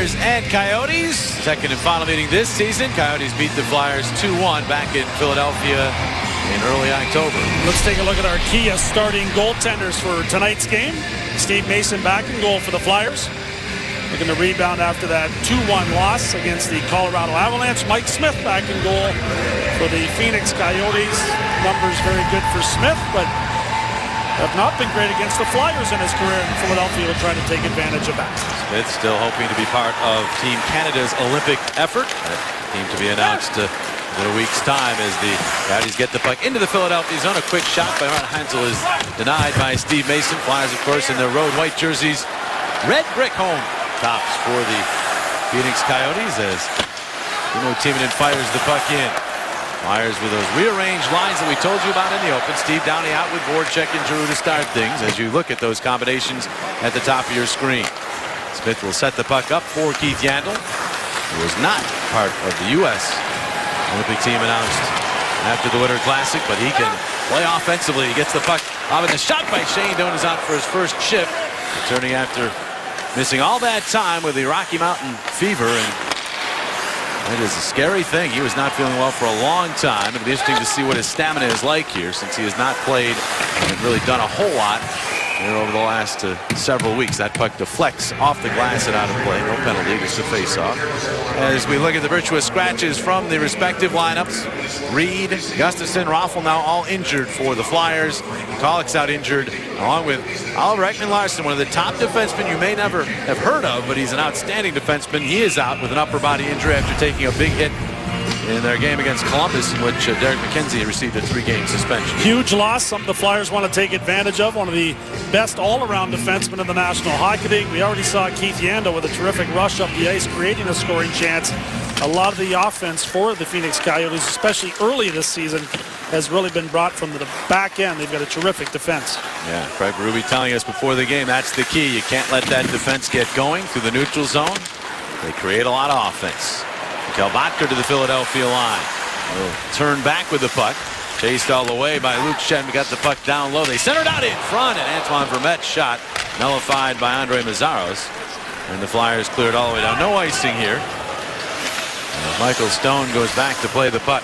Flyers and Coyotes. Second and final meeting this season. Coyotes beat the Flyers 2-1 back in Philadelphia in early October. Let's take a look at our key starting goaltenders for tonight's game. Steve Mason back in goal for the Flyers. Looking to rebound after that 2-1 loss against the Colorado Avalanche. Mike Smith back in goal for the Phoenix Coyotes. Numbers very good for Smith, but have not been great against the Flyers in his career. And Philadelphia will try to take advantage of that. Smith still hoping to be part of Team Canada's Olympic effort. That team to be announced in a week's time as the Coyotes get the puck into the Philadelphia zone. A quick shot by Ron Hansel is denied by Steve Mason. Flyers, of course, in their road white jerseys. Red brick home tops for the Phoenix Coyotes as Timo Timonen fires the puck in. Flyers with those rearranged lines that we told you about in the open. Steve Downey out with Voracek and Giroux to start things as you look at those combinations at the top of your screen. Smith will set the puck up for Keith Yandle, who was not part of the U.S. Olympic team announced after the Winter Classic, but he can play offensively. He gets the puck off, and the shot by Shane Doan is out for his first shift, returning after missing all that time with the Rocky Mountain fever, and that is a scary thing. He was not feeling well for a long time. It'll be interesting to see what his stamina is like here, since he has not played and really done a whole lot here over the last several weeks. That puck deflects off the glass and out of play. No penalty, just a face-off. As we look at the virtuous scratches from the respective lineups, Reed, Gustafsson, Raffl now all injured for the Flyers. Colick's out injured, along with Oliver Ekman-Larsson, one of the top defensemen you may never have heard of, but he's an outstanding defenseman. He is out with an upper body injury after taking a big hit in their game against Columbus, in which Derek McKenzie received a 3-game suspension. Huge loss, something the Flyers want to take advantage of. One of the best all-around defensemen in the National Hockey League. We already saw Keith Yandle with a terrific rush up the ice, creating a scoring chance. A lot of the offense for the Phoenix Coyotes, especially early this season, has really been brought from the back end. They've got a terrific defense. Yeah, Craig Berube telling us before the game, that's the key. You can't let that defense get going through the neutral zone. They create a lot of offense. Kalbatka to the Philadelphia line. Will turn back with the puck. Chased all the way by Luke Schenn. Got the puck down low. They centered out in front, and Antoine Vermette's shot nullified by Andre Mazzaros. And the Flyers cleared all the way down. No icing here. And Michael Stone goes back to play the puck.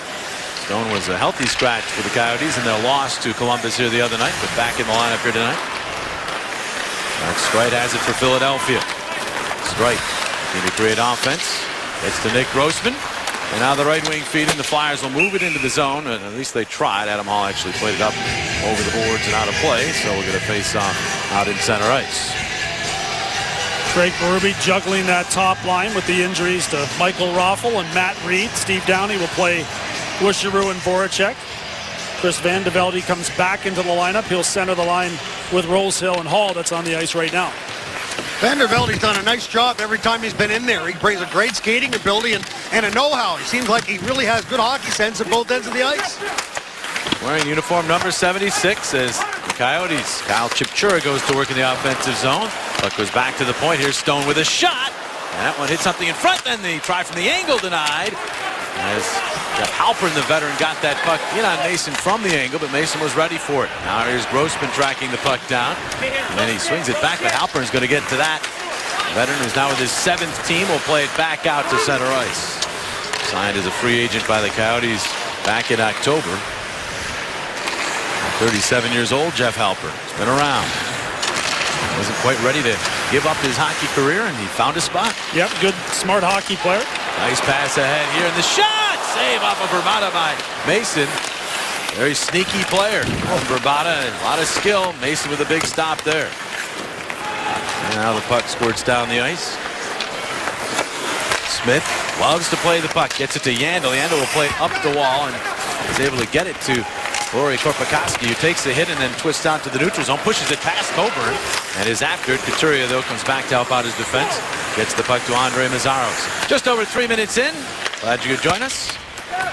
Stone was a healthy scratch for the Coyotes in their loss to Columbus here the other night, but back in the lineup here tonight. Mark Streit has it for Philadelphia. Streit looking to create offense. It's to Nick Grossman, and now the right wing feed in. The Flyers will move it into the zone, and at least they tried. Adam Hall actually played it up over the boards and out of play, so we'll get a face-off out in center ice. Craig Berube juggling that top line with the injuries to Michael Raffl and Matt Reed. Steve Downey will play with Giroux and Voracek. Chris Van de Velde comes back into the lineup. He'll center the line with Rosehill and Hall. That's on the ice right now. Van der Velde's done a nice job every time he's been in there. He brings a great skating ability and a know-how. He seems like he really has good hockey sense at both ends of the ice. Wearing uniform number 76 as the Coyotes. Kyle Chipchura goes to work in the offensive zone. Puck goes back to the point. Here's Stone with a shot. And that one hit something in front. Then the try from the angle denied. As Jeff Halpern, the veteran, got that puck in on Mason from the angle, but Mason was ready for it. Now here's Grossman tracking the puck down. And then he swings it back, but Halpern's going to get to that. The veteran, who's now with his 7th team, will play it back out to center ice. Signed as a free agent by the Coyotes back in October. 37 years old, Jeff Halpern. He's been around. Wasn't quite ready to give up his hockey career, and he found a spot. Yep, good, smart hockey player. Nice pass ahead here, and the shot! Save off of Vrbata by Mason. Very sneaky player. Vrbata, a lot of skill. Mason with a big stop there. And now the puck squirts down the ice. Smith loves to play the puck. Gets it to Yandle. Yandle will play up the wall and is able to get it to Lauri Korpikoski, who takes the hit and then twists out to the neutral zone, pushes it past Coburn, and is after it. Couturier, though, comes back to help out his defense. Gets the puck to Andre Mazzaros. Just over 3 minutes in. Glad you could join us.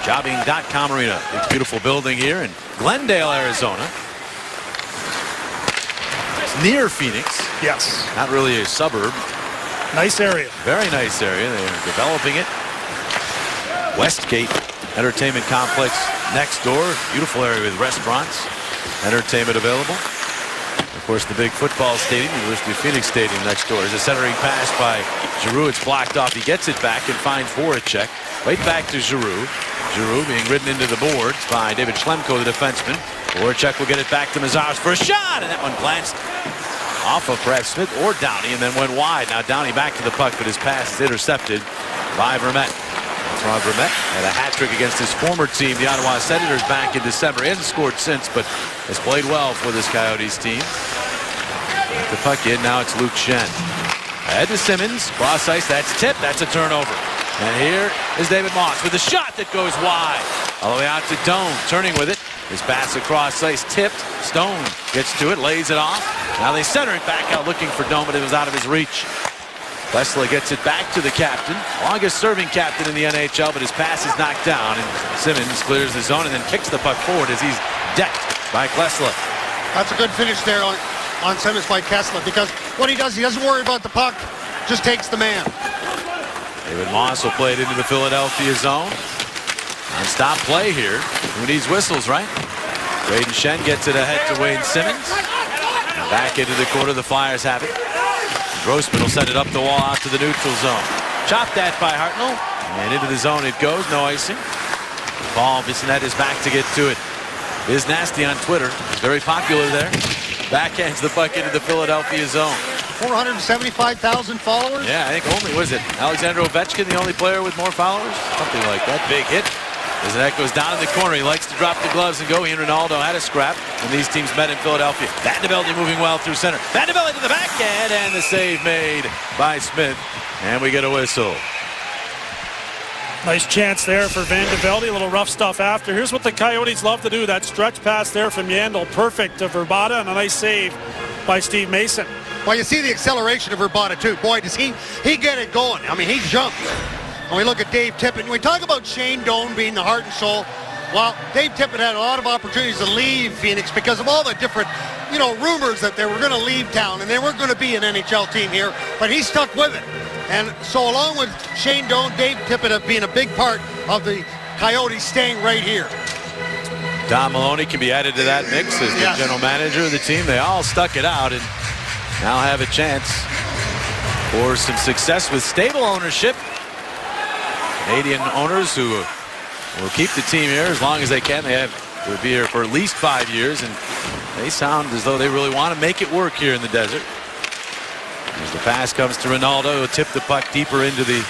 Jobbing.com Arena. Big, beautiful building here in Glendale, Arizona. It's near Phoenix. Yes. Not really a suburb. Nice area. Very nice area. They're developing it. Westgate Entertainment Complex next door. Beautiful area with restaurants, entertainment available. Of course, the big football stadium, University of Phoenix Stadium next door. Is a centering pass by Giroux, it's blocked off. He gets it back and finds Voracek. Right back to Giroux. Giroux being ridden into the boards by David Schlemko, the defenseman. Voracek will get it back to Mazars for a shot, and that one glanced off of perhaps Smith or Downey and then went wide. Now Downey back to the puck, but his pass is intercepted by Vermette. Ron Vermette had a hat trick against his former team, the Ottawa Senators, back in December. He hasn't scored since, but has played well for this Coyotes team. The puck in, now it's Luke Schenn. Ahead to Simmons, cross ice, that's tipped, that's a turnover. And here is David Moss with a shot that goes wide. All the way out to Doan, turning with it. His pass across ice, tipped. Stone gets to it, lays it off. Now they center it back out looking for Doan, but it was out of his reach. Leslie gets it back to the captain, longest serving captain in the NHL, but his pass is knocked down, and Simmons clears the zone and then kicks the puck forward as he's decked by Klesla. That's a good finish there on Simmons by Kessler, because what he does, he doesn't worry about the puck, just takes the man. David Moss will play it into the Philadelphia zone. Non-stop play here. Who needs whistles, right? Braden Schenn gets it ahead to Wayne Simmons. And back into the corner, the Flyers have it. Grossman will send it up the wall out to the neutral zone. Chopped that by Hartnell. And into the zone it goes, no icing. Paul Bissonnette is back to get to it. Is Nasty on Twitter. Very popular there. Backhands the puck into the Philadelphia zone. 475,000 followers? Yeah, I think only, was it Alexander Ovechkin, the only player with more followers? Something like that. Big hit. As that goes down in the corner, he likes to drop the gloves and go. He and Ronaldo had a scrap when these teams met in Philadelphia. Vandenbelde moving well through center. Vandenbelde to the backhand, and the save made by Smith. And we get a whistle. Nice chance there for Vandenbelde. A little rough stuff after. Here's what the Coyotes love to do. That stretch pass there from Yandel. Perfect to Verbata, and a nice save by Steve Mason. Well, you see the acceleration of Verbata, too. Boy, does he get it going. I mean, he jumped. When we look at Dave Tippett, we talk about Shane Doan being the heart and soul. Well, Dave Tippett had a lot of opportunities to leave Phoenix because of all the different, rumors that they were going to leave town and they weren't going to be an NHL team here, but he stuck with it. And so along with Shane Doan, Dave Tippett have been a big part of the Coyotes staying right here. Don Maloney can be added to that mix as the general manager of the team. They all stuck it out and now have a chance for some success with stable ownership. Canadian owners who will keep the team here as long as they can. Will be here for at least 5 years, and they sound as though they really want to make it work here in the desert. As the pass comes to Ronaldo, he'll tip the puck deeper into the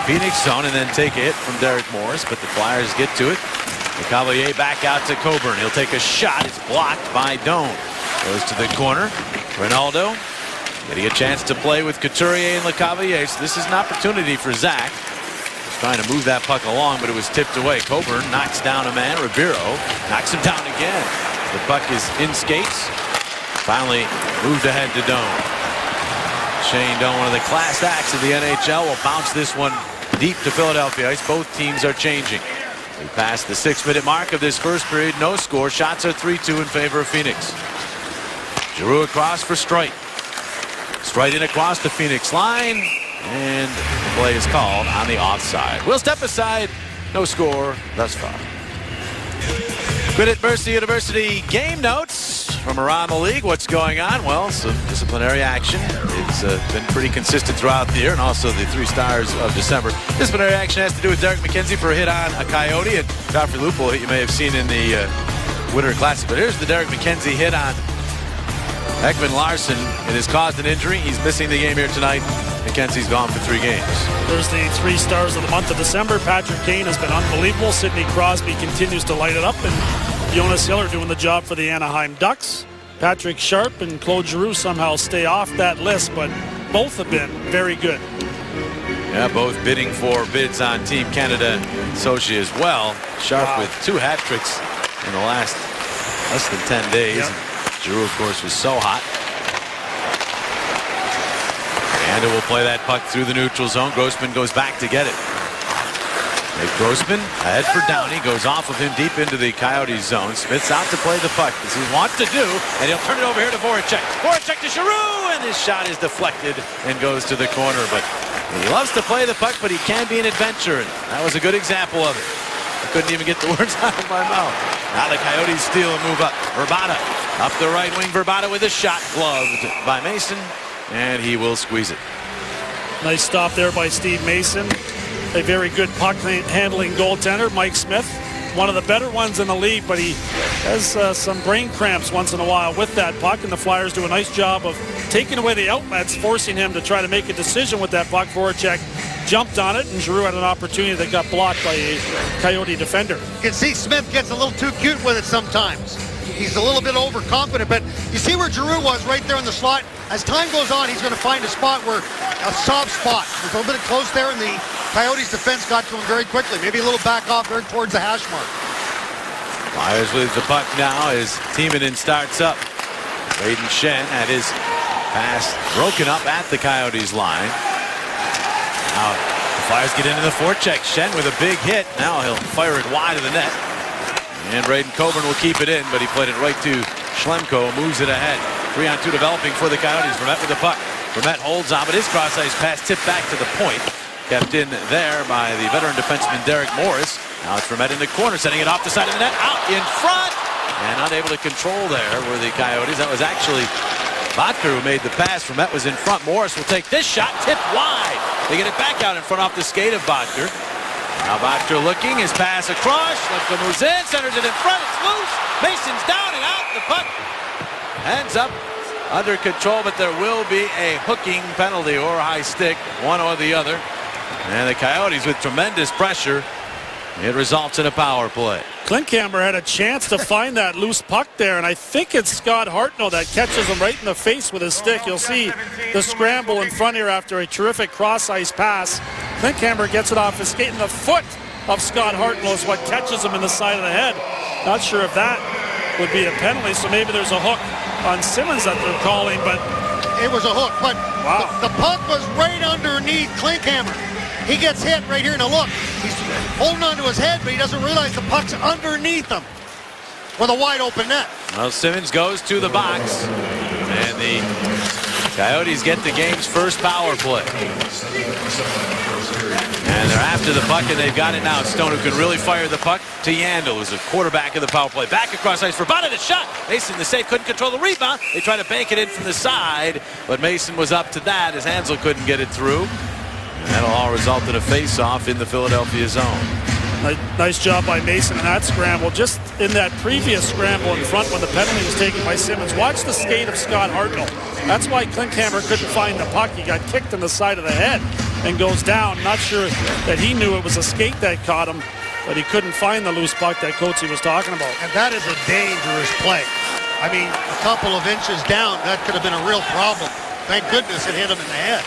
Phoenix zone and then take a hit from Derek Morris, but the Flyers get to it. Lecavalier back out to Coburn. He'll take a shot. It's blocked by Doan. Goes to the corner. Ronaldo getting a chance to play with Couturier and Lecavalier, so this is an opportunity for Zach. Trying to move that puck along, but it was tipped away. Coburn knocks down a man. Ribeiro knocks him down again. The puck is in skates. Finally moved ahead to Doan. Shane Doan, one of the class acts of the NHL, will bounce this one deep to Philadelphia ice. Both teams are changing. We passed the 6-minute mark of this first period. No score. Shots are 3-2 in favor of Phoenix. Giroux across for Streit. Streit in across the Phoenix line. And the play is called on the offside. We'll step aside. No score thus far. Credit Mercy University game notes from around the league. What's going on? Well, some disciplinary action. It's been pretty consistent throughout the year, and also the 3 stars of December. Disciplinary action has to do with Derek McKenzie for a hit on a Coyote, and Godfrey Lupul, hit you may have seen in the Winter Classic. But here's the Derek McKenzie hit on Ekman Larsson. It has caused an injury. He's missing the game here tonight. McKenzie's gone for 3 games. There's the 3 stars of the month of December. Patrick Kane has been unbelievable. Sidney Crosby continues to light it up, and Jonas Hiller doing the job for the Anaheim Ducks. Patrick Sharp and Claude Giroux somehow stay off that list, but both have been very good. Yeah, both bidding for bids on Team Canada and Sochi as well. Sharp with 2 hat tricks in the last less than 10 days. Yep. Giroux, of course, was so hot. And it will play that puck through the neutral zone. Grossman goes back to get it. Nick Grossman ahead for Downey. Goes off of him deep into the Coyotes zone. Smith's out to play the puck as he wants to do. And he'll turn it over here to Voracek. Voracek to Giroux. And his shot is deflected and goes to the corner. But he loves to play the puck, but he can be an adventurer. That was a good example of it. I couldn't even get the words out of my mouth. Now the Coyotes steal and move up. Verbata up the right wing. Verbata with a shot gloved by Mason. And he will squeeze it. Nice stop there by Steve Mason. A very good puck handling goaltender, Mike Smith. One of the better ones in the league, but he has some brain cramps once in a while with that puck, and the Flyers do a nice job of taking away the outlets, forcing him to try to make a decision with that puck. Voracek jumped on it, and Giroux had an opportunity that got blocked by a Coyote defender. You can see Smith gets a little too cute with it sometimes. He's a little bit overconfident, but you see where Giroux was right there in the slot. As time goes on, he's going to find a spot where a soft spot. There's a little bit close there, and the Coyotes defense got to him very quickly. Maybe a little back off there towards the hash mark. Flyers with the puck now as Timonen starts up. Braden Shen had his pass broken up at the Coyotes line. Now the Flyers get into the forecheck. Shen with a big hit. Now he'll fire it wide of the net. And Braden Coburn will keep it in, but he played it right to Schlemko. Moves it ahead. 3-on-2 developing for the Coyotes. Vermette with the puck. Vermette holds on, but his cross-ice pass tipped back to the point. Kept in there by the veteran defenseman Derek Morris. Now it's Vermette in the corner, setting it off the side of the net. Out in front! And unable to control there were the Coyotes. That was actually Bottker who made the pass. Vermette was in front. Morris will take this shot, tipped wide. They get it back out in front off the skate of Bottker. Now Bottker looking, his pass across. Schlemko moves in, centers it in front. It's loose. Mason's down and out. The puck ends up under control, but there will be a hooking penalty or a high stick, one or the other. And the Coyotes with tremendous pressure. It results in a power play. Klinkhammer had a chance to find that loose puck there, and I think it's Scott Hartnell that catches him right in the face with his stick. You'll see the scramble in front here after a terrific cross-ice pass. Klinkhammer gets it off his skate, and the foot of Scott Hartnell is what catches him in the side of the head. Not sure if that would be a penalty, so maybe there's a hook on Simmons that they're calling, but it was a hook, but wow. the puck was right underneath Klinkhammer. He gets hit right here, and look, he's holding on to his head, but he doesn't realize the puck's underneath him with a wide open net. Well, Simmons goes to the box, and the Coyotes get the game's first power play. And they're after the puck, and they've got it now. Stone, who can really fire the puck to Yandel, who's a quarterback of the power play. Back across ice for Bonnet, a shot. Mason, the save, couldn't control the rebound. They try to bank it in from the side, but Mason was up to that as Hansel couldn't get it through. And that'll all result in a face-off in the Philadelphia zone. Nice job by Mason in that scramble. Just in that previous scramble in front when the penalty was taken by Simmons. Watch the skate of Scott Hartnell. That's why Klinkhammer couldn't find the puck. He got kicked in the side of the head and goes down. Not sure that he knew it was a skate that caught him, but he couldn't find the loose puck that Coatsy was talking about. And that is a dangerous play. I mean, a couple of inches down, that could have been a real problem. Thank goodness it hit him in the head.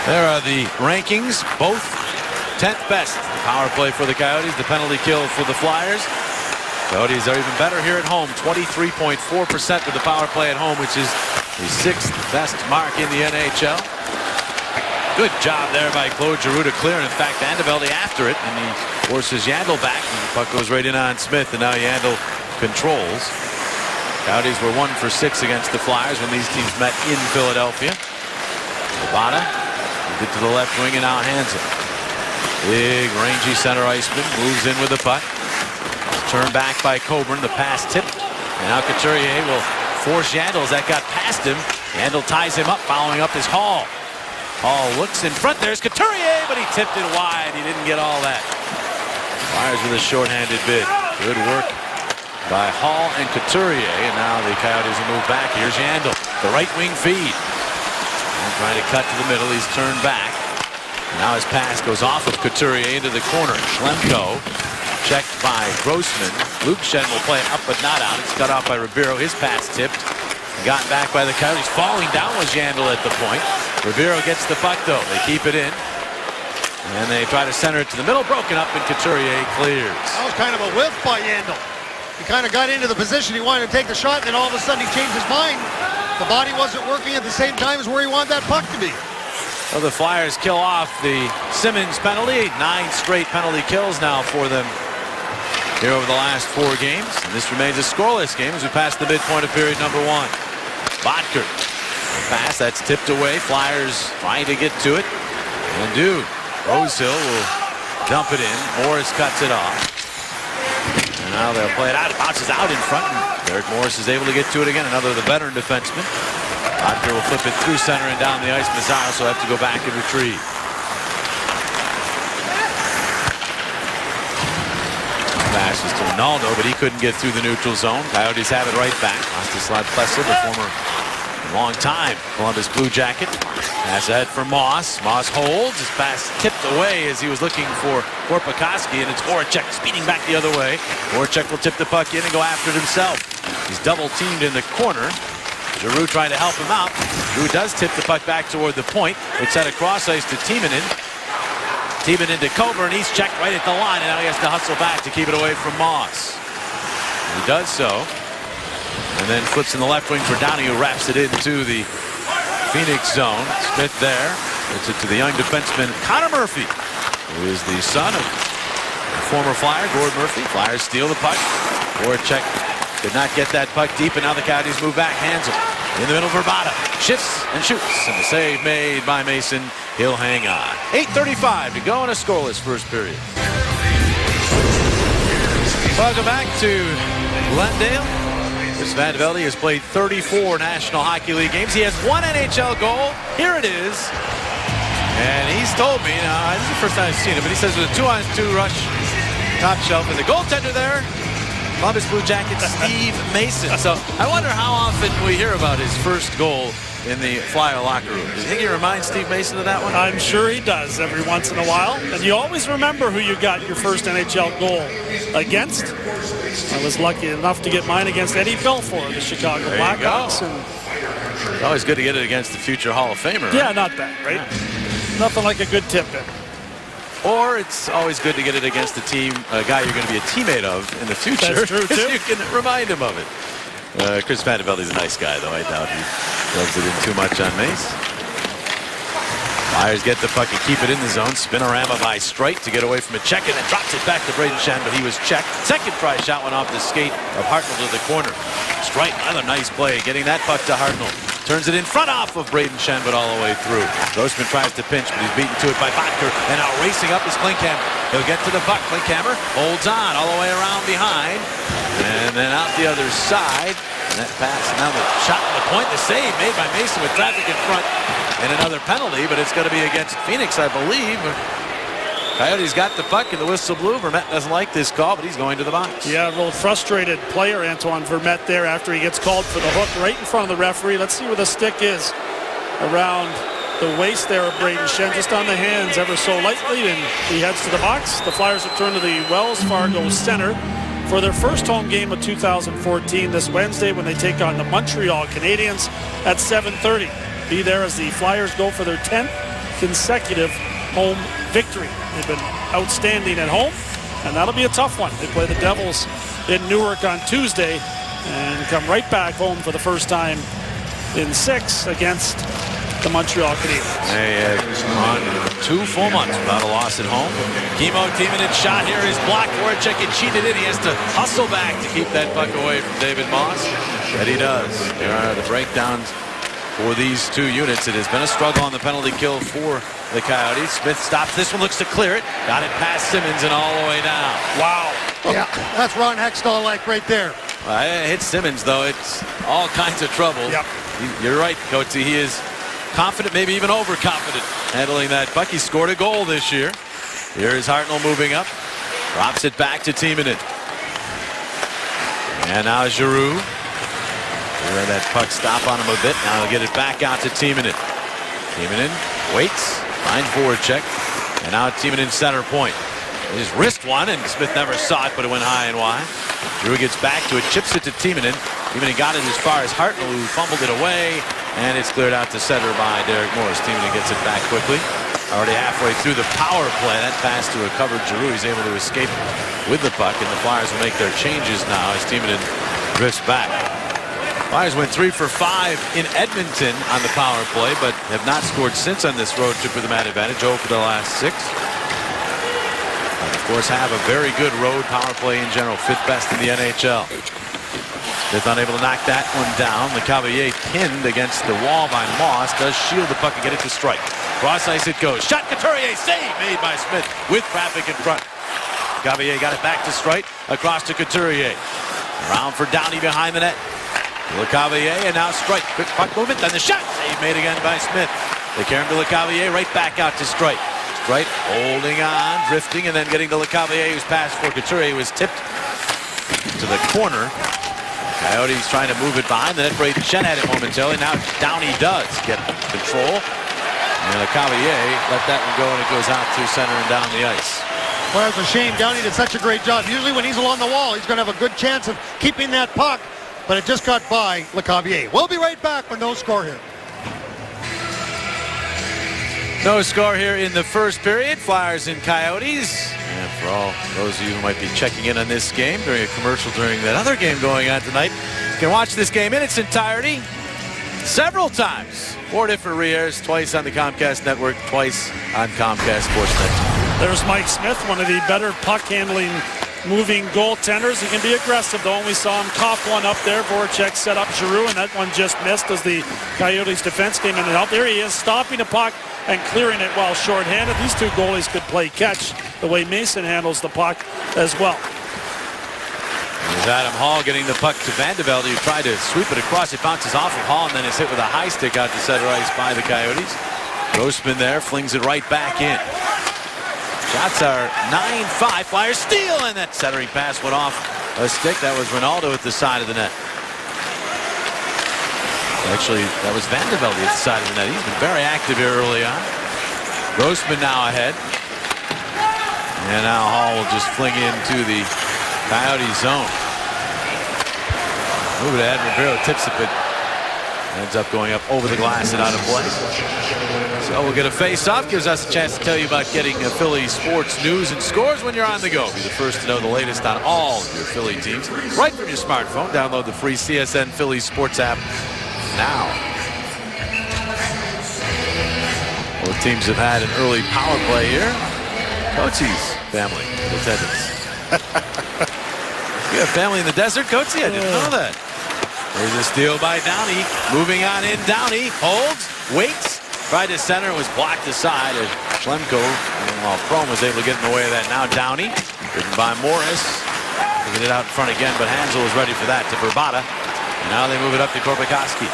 There are the rankings, both 10th best. The power play for the Coyotes, the penalty kill for the Flyers. Coyotes are even better here at home, 23.4% of the power play at home, which is the 6th best mark in the NHL. Good job there by Claude Giroux to clear. In fact, Andevelde after it, and he forces Yandel back. And the puck goes right in on Smith, and now Yandel controls. Coyotes were 1 for 6 against the Flyers when these teams met in Philadelphia. Labata get to the left wing, and now Hansel. Big, rangy center iceman moves in with the puck. Turned back by Coburn. The pass tipped, and now Couturier will force Yandel as that got past him. Yandel ties him up, following up his Hall. Hall looks in front. There's Couturier, but he tipped it wide. He didn't get all that. Flyers with a shorthanded bid. Good work by Hall and Couturier, and now the Coyotes will move back. Here's Yandel, the right wing feed. And trying to cut to the middle. He's turned back. Now his pass goes off of Couturier into the corner. Schlemko checked by Grossman. Luke Shen will play it up but not out. It's cut off by Ribeiro. His pass tipped. Got back by the Coyotes. Falling down was Yandel at the point. Ribeiro gets the puck though. They keep it in. And they try to center it to the middle. Broken up, and Couturier clears. That was kind of a whiff by Yandel. He kind of got into the position he wanted to take the shot, and then all of a sudden he changed his mind. The body wasn't working at the same time as where he wanted that puck to be. Well, the Flyers kill off the Simmons penalty. 9 straight penalty kills now for them here over the last 4 games. And this remains a scoreless game as we pass the midpoint of period number 1. Bottker. Pass that's tipped away. Flyers trying to get to it. And do. Rosehill will dump it in. Morris cuts it off. And now they'll play it out. It bounces out in front. And Derek Morris is able to get to it again. Another of the veteran defensemen. Otker will flip it through center and down the ice. Mazzara will have to go back and retrieve. Passes to Ronaldo, but he couldn't get through the neutral zone. Coyotes have it right back. Rostislav Plesser, the former long-time Columbus Blue Jacket. Pass ahead for Moss. Moss holds. His pass tipped away as he was looking for Korpikoski, and it's Voracek speeding back the other way. Voracek will tip the puck in and go after it himself. He's double-teamed in the corner. Giroux trying to help him out. Giroux does tip the puck back toward the point. It's at a cross ice to Timonen. Timonen to Coburn. He's checked right at the line, and now he has to hustle back to keep it away from Moss. He does so. And then flips in the left wing for Downey, who wraps it into the Phoenix zone. Smith there. Gets it to the young defenseman Connor Murphy, who is the son of the former Flyer, Gord Murphy. Flyers steal the puck. Voracek did not get that puck deep, and now the Coyotes move back. Hansel in the middle, Verbata shifts and shoots, and the save made by Mason. He'll hang on. 8:35 to go in a scoreless first period. Welcome back to Glendale. Chris Van Velde has played 34 National Hockey League games. He has one NHL goal. Here it is. And he's told me, now this is the first time I've seen it, but he says with a 2-on-2 rush, top shelf, and the goaltender there, Columbus Blue Jackets Steve Mason. So I wonder how often we hear about his first goal in the Flyer locker room. Do you think he reminds Steve Mason of that one? I'm sure he does every once in a while. And you always remember who you got your first NHL goal against. I was lucky enough to get mine against Eddie Belfour, the Chicago Blackhawks. It's always good to get it against the future Hall of Famer. Right? Yeah, not bad, right? Yeah. Nothing like a good tip-in. Or it's always good to get it against a guy you're going to be a teammate of in the future. That's true, too. You can remind him of it. Chris Van Velde's a nice guy, though. I doubt he rubs it in too much on Mace. Flyers get the puck and keep it in the zone. Spinorama by Streit to get away from a check, and then drops it back to Braden Shen, but he was checked. Second try shot went off the skate of Hartnell to the corner. Streit, another nice play, getting that puck to Hartnell. Turns it in front off of Braden Shen, but all the way through. Grossman tries to pinch, but he's beaten to it by Bottker, and now racing up is Klinkhammer. He'll get to the puck. Klinkhammer holds on all the way around behind, and then out the other side. And that pass, now the shot on the point, the save made by Mason with traffic in front, and another penalty, but it's going to be against Phoenix, I believe. Coyotes got the puck, and the whistle blew. Vermette doesn't like this call, but he's going to the box. Yeah, a real frustrated player, Antoine Vermette, there after he gets called for the hook right in front of the referee. Let's see where the stick is around the waist there of Braden Shen, just on the hands ever so lightly, and he heads to the box. The Flyers return to the Wells Fargo Center for their first home game of 2014 this Wednesday when they take on the Montreal Canadiens at 7:30. Be there as the Flyers go for their 10th consecutive home victory. They've been outstanding at home, and that'll be a tough one. They play the Devils in Newark on Tuesday and come right back home for the first time in 6 against the Montreal Canadiens. They on 2 full months without a loss at home. Kimmo Timonen shot here is blocked. Voracek had cheated it. He has to hustle back to keep that puck away from David Moss. That he does. There are the breakdowns for these two units. It has been a struggle on the penalty kill for the Coyotes. Smith stops this one, looks to clear it. Got it past Simmons and all the way down. Wow. Yeah, that's Ron Hextall like right there. It hit Simmons, though. It's all kinds of trouble. Yep. You're right, Coach. He is confident, maybe even overconfident, handling that puck. He scored a goal this year. Here is Hartnell moving up. Drops it back to Timonen. And now Giroux. Let that puck stop on him a bit. Now he'll get it back out to Timonen. Timonen waits, finds Voracek, and now Timonen center point. His wrist one, and Smith never saw it, but it went high and wide. Giroux gets back to it, chips it to Timonen. Timonen got it as far as Hartnell, who fumbled it away, and it's cleared out to center by Derek Morris. Timonen gets it back quickly. Already halfway through the power play. That pass to a covered Giroux. He's able to escape with the puck, and the Flyers will make their changes now as Timonen drifts back. Flyers went 3 for 5 in Edmonton on the power play, but have not scored since on this road trip with the man advantage. 0 for the last 6. And of course, have a very good road power play in general. 5th best in the NHL. Smith unable to knock that one down. LeCavalier pinned against the wall by Moss. Does shield the puck and get it to Streit. Cross ice it goes. Shot Couturier. Save made by Smith with traffic in front. LeCavalier got it back to Streit. Across to Couturier. Around for Downey behind the net. LeCavalier, and now Strike. Quick puck movement, then the shot. Save made again by Smith. They carry him to LeCavalier, right back out to Strike. Strike holding on, drifting, and then getting to LeCavalier, who's passed for Couturier. He was tipped to the corner. Coyotes trying to move it behind the net. Brayden Schenn had it momentarily. Now Downey does get control. And LeCavalier let that one go, and it goes out to center and down the ice. Well, it's a shame. Downey did such a great job. Usually when he's along the wall, he's going to have a good chance of keeping that puck. But it just got by LeCavalier. We'll be right back with no score here. No score here in the first period. Flyers and Coyotes. And for all those of you who might be checking in on this game during a commercial during that other game going on tonight, you can watch this game in its entirety several times. 4 different re-airs, twice on the Comcast Network, twice on Comcast Sportsnet. There's Mike Smith, one of the better puck-handling, moving goaltenders. He can be aggressive, though, and we saw him cough one up there. Voracek set up Giroux, and that one just missed as the Coyotes' defense came in and helped. There he is, stopping the puck and clearing it while shorthanded. These two goalies could play catch the way Mason handles the puck as well. There's Adam Hall getting the puck to Van de Velde, who tried to sweep it across. It bounces off of Hall and then is hit with a high stick out to center ice by the Coyotes. Grossman there flings it right back in. Shots are 9-5. Flyers steal, and that centering pass went off a stick. That was Ronaldo at the side of the net. Actually, that was Van de Velde at the side of the net. He's been very active here early on. Grossman now ahead. And now Hall will just fling into the Coyote zone. Move it ahead. Ribeiro tips it, but ends up going up over the glass and out of play. So we'll get a face-off. Gives us a chance to tell you about getting Philly sports news and scores when you're on the go. Be the first to know the latest on all of your Philly teams right from your smartphone. Download the free CSN Philly Sports app now. Both teams have had an early power play here. Coates's family in attendance. You have family in the desert, Coates? I didn't know that. There's a steal by Downey. Moving on in, Downey holds, waits, tried to center, was blocked aside as Schlemko, while Prohm was able to get in the way of that. Now Downey, driven by Morris, taking it out in front again, but Hansel was ready for that to Verbata. And now they move it up to Korpikoski.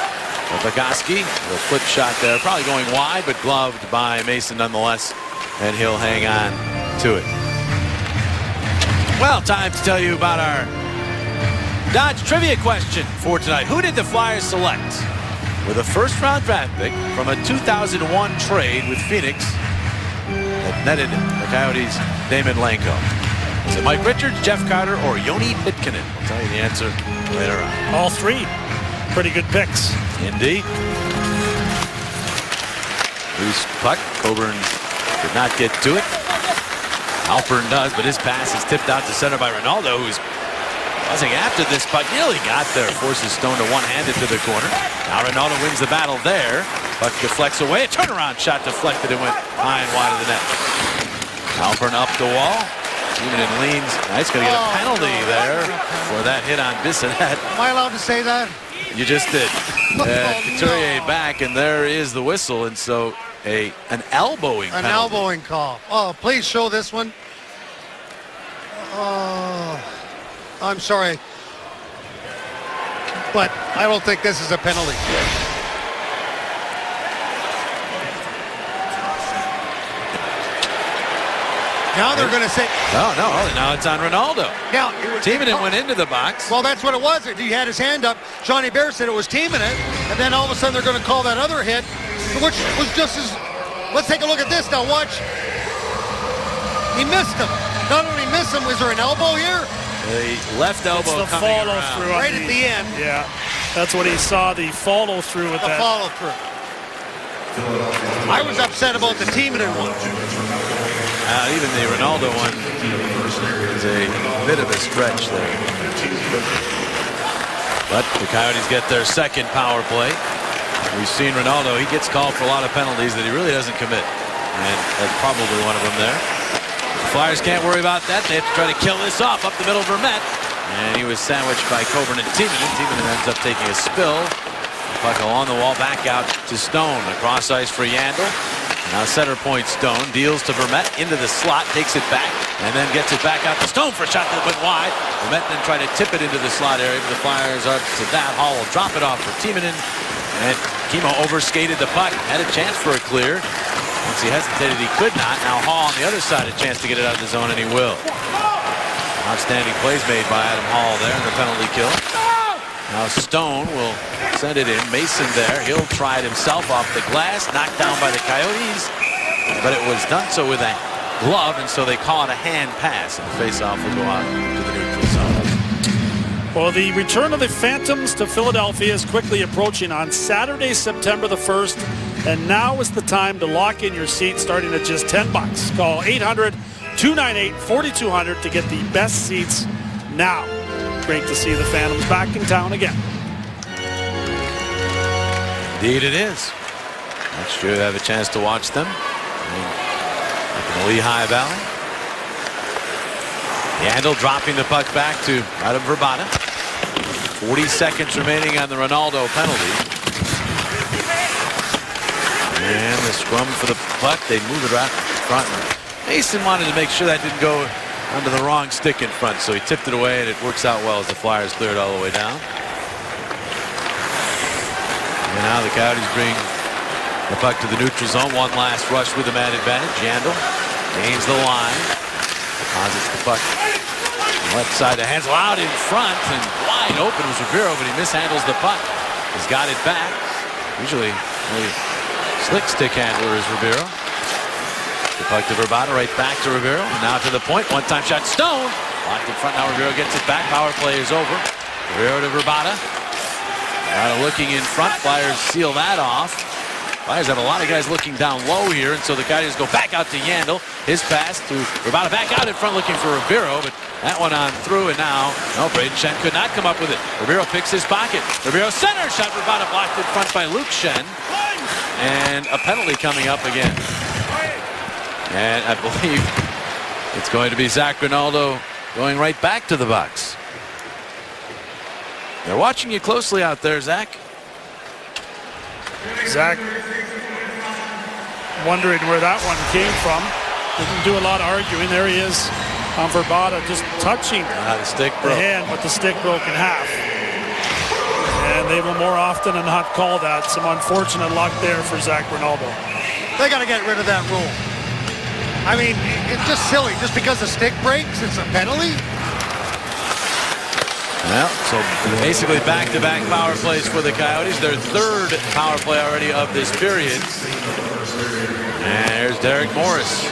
Korpikoski, a flip shot there, probably going wide, but gloved by Mason nonetheless, and he'll hang on to it. Well, time to tell you about our Dodge trivia question for tonight. Who did the Flyers select with a first-round draft pick from a 2001 trade with Phoenix that netted the Coyotes' Damon Lanko? Is it Mike Richards, Jeff Carter, or Joni Pitkanen? We'll tell you the answer later on. All three pretty good picks. Indeed. Loose puck. Coburn did not get to it. Alpern does, but his pass is tipped out to center by Ronaldo, who's buzzing after this puck. Nearly got there. Forces Stone to one-handed to the corner. Now Ronaldo wins the battle there. Puck deflects away. A turnaround shot deflected and went high and wide of the net. Alpern up the wall. Even leans. He's going to get a penalty there for that hit on Bissonnette. Am I allowed to say that? You just did. Couturier back, and there is the whistle, and so an elbowing penalty. An elbowing call. Oh, please show this one. I'm sorry, but I don't think this is a penalty. Now they're going to say... No, now it's on Ronaldo. Now, Timonen went into the box. Well, that's what it was. He had his hand up. Johnny Bear said it was Timonen, and then all of a sudden they're going to call that other hit, which was just as... Let's take a look at this now. Watch. He missed him. Not only missed him, was there an elbow here? The left elbow the coming follow around. through Right at the end. Yeah, that's what he saw, the follow through with that. The follow through. I was upset about the Timonen one. Even the Ronaldo one is a bit of a stretch there. But the Coyotes get their second power play. We've seen Ronaldo. He gets called for a lot of penalties that he really doesn't commit. And that's probably one of them there. The Flyers can't worry about that. They have to try to kill this off up the middle of Vermette. And he was sandwiched by Coburn and Timonen. Timonen ends up taking a spill. Puck along the wall, back out to Stone. Across ice for Yandel. Now center point Stone deals to Vermette into the slot, takes it back, and then gets it back out to Stone for a shot that went wide. Vermette then tried to tip it into the slot area, but the Flyers are to that. Hall will drop it off for Timonen, and Kimmo overskated the puck. Had a chance for a clear. Once he hesitated, he could not. Now Hall on the other side, a chance to get it out of the zone, and he will. Outstanding plays made by Adam Hall there in the penalty kill. Now Stone will send it in. Mason there. He'll try it himself off the glass. Knocked down by the Coyotes. But it was done so with a glove, and so they call it a hand pass. And the faceoff will go out to the neutral zone. Well, the return of the Phantoms to Philadelphia is quickly approaching on Saturday, September the 1st. And now is the time to lock in your seat starting at just $10. Call 800-298-4200 to get the best seats now. Great to see the Phantoms back in town again. Indeed it is. Next year you have a in to watch them in the Lehigh Valley. Yandel dropping the puck back to Adam Vrbata. 40 seconds remaining on the Ronaldo penalty. And the scrum for the puck. They move it right in front. Mason wanted to make sure that didn't go under the wrong stick in front, so he tipped it away, and it works out well as the Flyers clear it all the way down. And now the Coyotes bring the puck to the neutral zone. One last rush with the man advantage. Yandel gains the line. Deposits the puck left side to Hansel out in front, and wide open was Ribeiro, but he mishandles the puck. He's got it back. Usually really slick stick handler is Ribeiro. The puck to Vrbata, right back to Ribeiro. And now to the point. One-time shot. Stone. Locked in front. Now Ribeiro gets it back. Power play is over. Ribeiro to Vrbata. Vrbata looking in front. Flyers seal that off. Flyers have a lot of guys looking down low here, and so the Coyotes go back out to Yandel. His pass to Vrbata. Back out in front looking for Ribeiro, but that one on through, and now no, Braden Shen could not come up with it. Ribeiro picks his pocket. Ribeiro center shot. Vrbata blocked in front by Luke Shen. And a penalty coming up again. And I believe it's going to be Zach Rinaldo going right back to the box. They're watching you closely out there, Zach. Zach wondering where that one came from. Didn't do a lot of arguing. There he is on Vrbata, just touching the stick broke. The hand, but the stick broke in half. And they will more often than not call that. Some unfortunate luck there for Zach Rinaldo. They got to get rid of that rule. I mean, it's just silly. Just because the stick breaks, it's a penalty. Well, so basically back-to-back power plays for the Coyotes. Their third power play already of this period. And there's Derek Morris.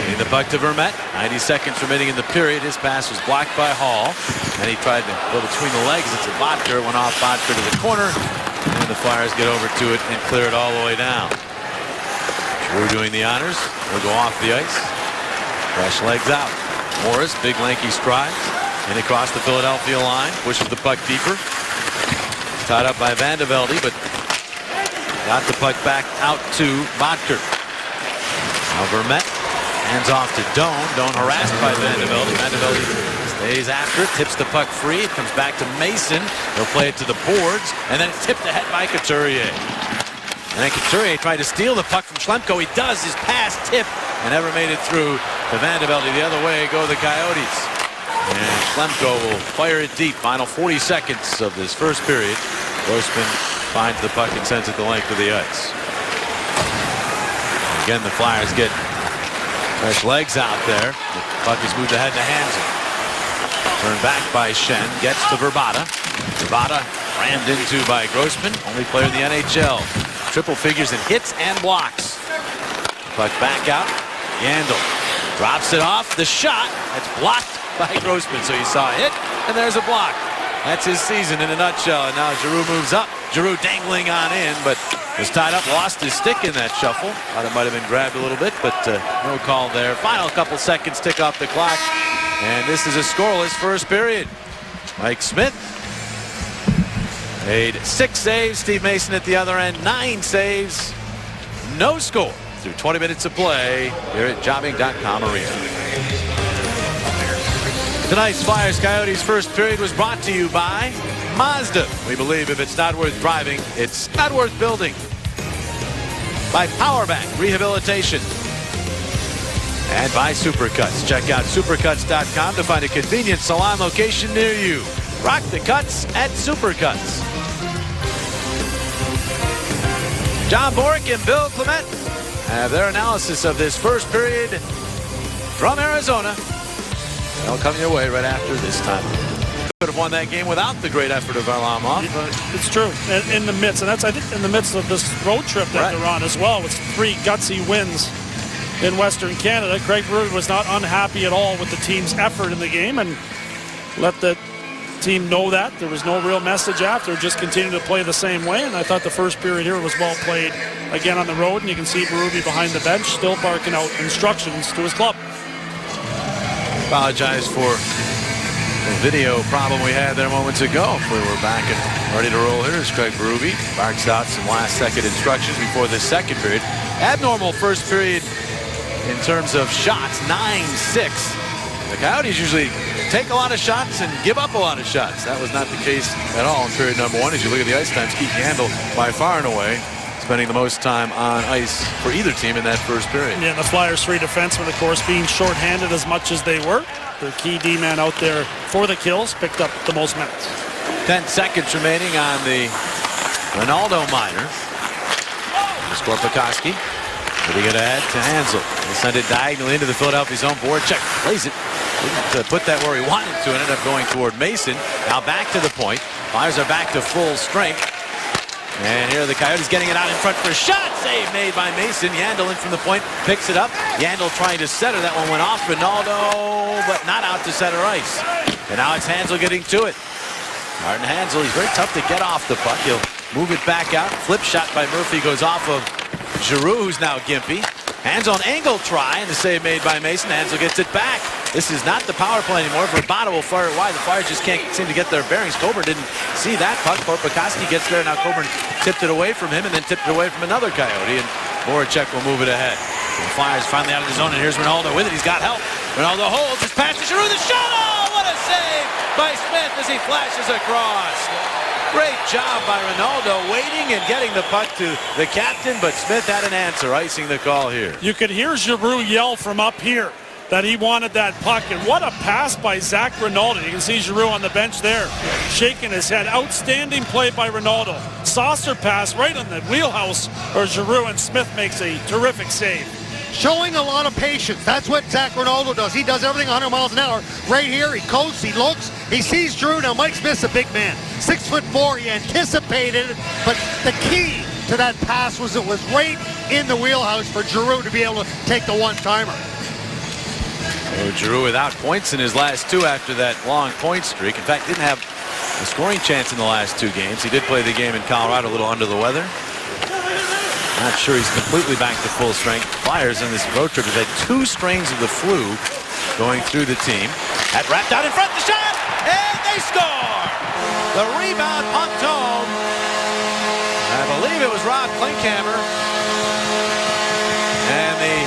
Getting the puck to Vermette. 90 seconds remaining in the period. His pass was blocked by Hall. And he tried to go between the legs. It's a Bodker. Went off Bodker to the corner. And the Flyers get over to it and clear it all the way down. Drew doing the honors. He'll go off the ice. Fresh legs out. Morris, big lanky strides. And across the Philadelphia line. Pushes the puck deeper. Tied up by Van de Velde, but got the puck back out to Bodker. Now Vermette hands off to Doan. Doan harassed by Van de Velde. Van de Velde stays after it. Tips the puck free. It comes back to Mason. He'll play it to the boards. And then it's tipped ahead by Couturier. And then Couturier tried to steal the puck from Schlemko. He does. His pass tipped and never made it through to Van de Velde. The other way go the Coyotes. And Schlemko will fire it deep. Final 40 seconds of this first period. Grossman finds the puck and sends it the length of the ice. And again, the Flyers get fresh legs out there. The puck is moved ahead to Hansen. Turned back by Shen. Gets to Vrbata. Vrbata rammed into by Grossman. Only player in the NHL. Triple figures in hits and blocks. Puck back out. Yandel drops it off. The shot. That's blocked by Grossman. So you saw a hit, and there's a block. That's his season in a nutshell. And now Giroux moves up. Giroux dangling on in, but was tied up, lost his stick in that shuffle. Thought it might have been grabbed a little bit, but no call there. Final couple seconds tick off the clock. And this is a scoreless first period. Mike Smith made 6 saves. Steve Mason at the other end, 9 saves. No score through 20 minutes of play here at Jobing.com Arena. Tonight's Flyers Coyotes first period was brought to you by Mazda. We believe if it's not worth driving, it's not worth building. by Powerbank Rehabilitation, and by Supercuts. Check out supercuts.com to find a convenient salon location near you. Rock the cuts at Supercuts. John Bork and Bill Clement have their analysis of this first period from Arizona. They'll come your way right after this time. Could have won that game without the great effort of Varlamov. It's true. In the midst, and that's, I think, in the midst of this road trip that they're on as well, with 3 gutsy wins in Western Canada. Craig Berube was not unhappy at all with the team's effort in the game and let the team know that. There was no real message after, just continue to play the same way, and I thought the first period here was well played again on the road, and you can see Berube behind the bench still barking out instructions to his club. Apologize for the video problem we had there moments ago. We were back and ready to roll here as Craig Berube barks out some last-second instructions before the second period. Abnormal first period in terms of shots, 9-6. The Coyotes usually take a lot of shots and give up a lot of shots. That was not the case at all in period number 1. As you look at the ice times, Keith Yandle by far and away spending the most time on ice for either team in that first period. Yeah, and the Flyers' 3 defensemen, of course, being shorthanded as much as they were. Their key D-man out there for the kills picked up the most minutes. 10 seconds remaining on the Ronaldo minor. Skorpikoski putting it ahead to Hansel. They send it diagonally into the Philadelphia zone. Voracek plays it. Didn't put that where he wanted to. Ended up going toward Mason. Now back to the point. Flyers are back to full strength. And here are the Coyotes getting it out in front for a shot. Save made by Mason. Yandle in from the point. Picks it up. Yandle trying to center. That one went off Ronaldo, but not out to center ice. And now it's Hansel getting to it. Martin Hansel, he's very tough to get off the puck. He'll move it back out. Flip shot by Murphy goes off of Giroux, who's now gimpy. Hansel on angle try, and the save made by Mason. Hansel gets it back. This is not the power play anymore. Verbato will fire it wide. The Flyers just can't seem to get their bearings. Coburn didn't see that puck. Korpikoski gets there. Now Coburn tipped it away from him and then tipped it away from another Coyote, and Voracek will move it ahead. The Flyers finally out of the zone, and here's Ronaldo with it. He's got help. Ronaldo holds his pass to Giroux. The shot! Oh, what a save by Smith as he flashes across. Great job by Ronaldo waiting and getting the puck to the captain, but Smith had an answer, icing the call here. You could hear Giroux yell from up here that he wanted that puck, and what a pass by Zach Ronaldo. You can see Giroux on the bench there shaking his head. Outstanding play by Ronaldo. Saucer pass right on the wheelhouse for Giroux, and Smith makes a terrific save. Showing a lot of patience. That's what Zach Ronaldo does. He does everything 100 miles an hour. Right here, he coasts, he looks, he sees Giroux. Now Mike Smith's a big man, 6'4". He anticipated it, but the key to that pass was it was right in the wheelhouse for Giroux to be able to take the one-timer. So Giroux without points in his last 2 after that long point streak. In fact, didn't have a scoring chance in the last 2 games. He did play the game in Colorado a little under the weather. Not sure he's completely back to full strength. Flyers on this road trip have had 2 strains of the flu going through the team. That wrapped out in front, the shot, and they score! The rebound pumped home. I believe it was Rob Klinkhammer. And the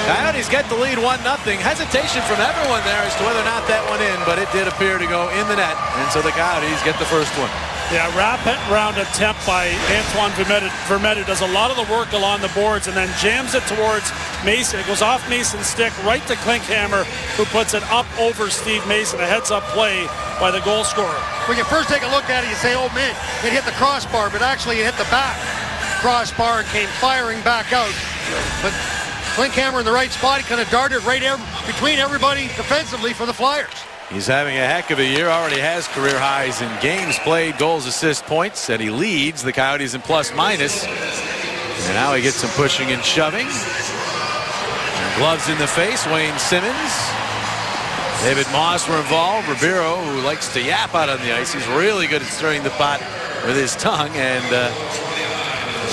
Coyotes get the lead 1-0. Hesitation from everyone there as to whether or not that went in, but it did appear to go in the net. And so the Coyotes get the first one. Yeah, wrap-around attempt by Antoine Vermette does a lot of the work along the boards and then jams it towards Mason. It goes off Mason's stick right to Klinkhammer, who puts it up over Steve Mason. A heads-up play by the goal scorer. When you first take a look at it, you say, oh man, it hit the crossbar, but actually it hit the back crossbar and came firing back out. But Klinkhammer in the right spot, he kind of darted right between everybody defensively for the Flyers. He's having a heck of a year. Already has career highs in games played, goals, assists, points, and he leads the Coyotes in plus-minus. And now he gets some pushing and shoving. And gloves in the face, Wayne Simmons. David Moss were involved. Ribeiro, who likes to yap out on the ice. He's really good at stirring the pot with his tongue, and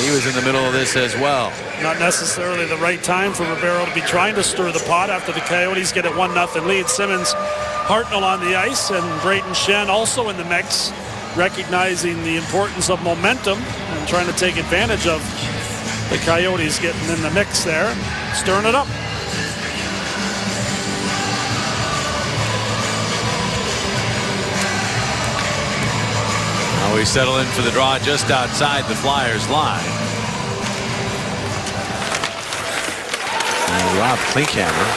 he was in the middle of this as well. Not necessarily the right time for Ribeiro to be trying to stir the pot after the Coyotes get a 1-0 lead. Simmons, Hartnell on the ice, and Brayden Schenn also in the mix, recognizing the importance of momentum and trying to take advantage of the Coyotes getting in the mix there, stirring it up. Now we settle in for the draw just outside the Flyers line. Rob Klinkhammer.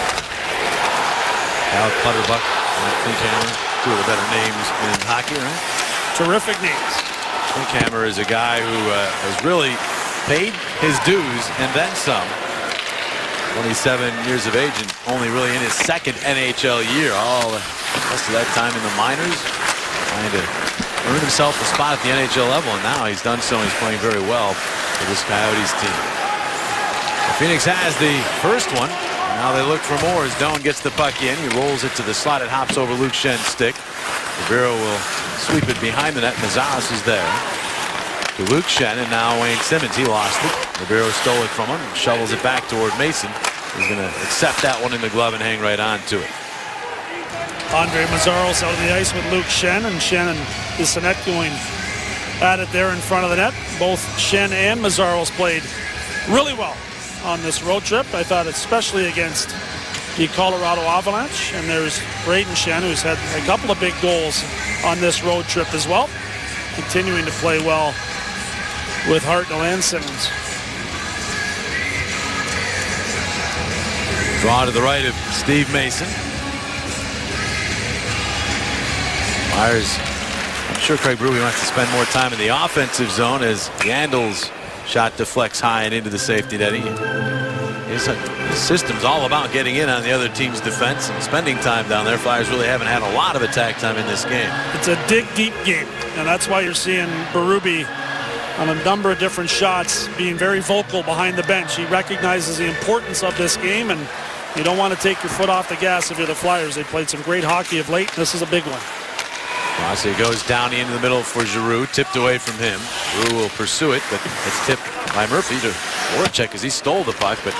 Al Clutterbuck and Klinkhammer, two of the better names in hockey, right? Terrific names. Klinkhammer is a guy who has really paid his dues and then some. 27 years of age and only really in his second NHL year. All the rest of that time in the minors, trying to earn himself a spot at the NHL level, and now he's done so. He's playing very well for this Coyotes team. Phoenix has the first one. Now they look for more as Doan gets the puck in. He rolls it to the slot. It hops over Luke Schenn's stick. Ribeiro will sweep it behind the net. Mazalis is there. To Luke Schenn, and now Wayne Simmons. He lost it. Ribeiro stole it from him and shovels it back toward Mason. He's going to accept that one in the glove and hang right on to it. Andre Mazaros out of the ice with Luke Schenn, and Schenn and Bissonnette going at it there in front of the net. Both Schenn and Mazaros played really well on this road trip. I thought especially against the Colorado Avalanche. And there's Brayden Schenn, who's had a couple of big goals on this road trip as well. Continuing to play well with Hartnell and Simmons. Draw to the right of Steve Mason. Flyers, I'm sure Craig Berube wants to spend more time in the offensive zone as Yandel's shot deflects high and into the safety net. His system's all about getting in on the other team's defense and spending time down there. Flyers really haven't had a lot of attack time in this game. It's a dig deep game, and that's why you're seeing Berube on a number of different shots being very vocal behind the bench. He recognizes the importance of this game, and you don't want to take your foot off the gas if you're the Flyers. They played some great hockey of late. This is a big one. Rossi goes down into the middle for Giroux, tipped away from him. Giroux will pursue it, but it's tipped by Murphy to Voracek as he stole the puck, but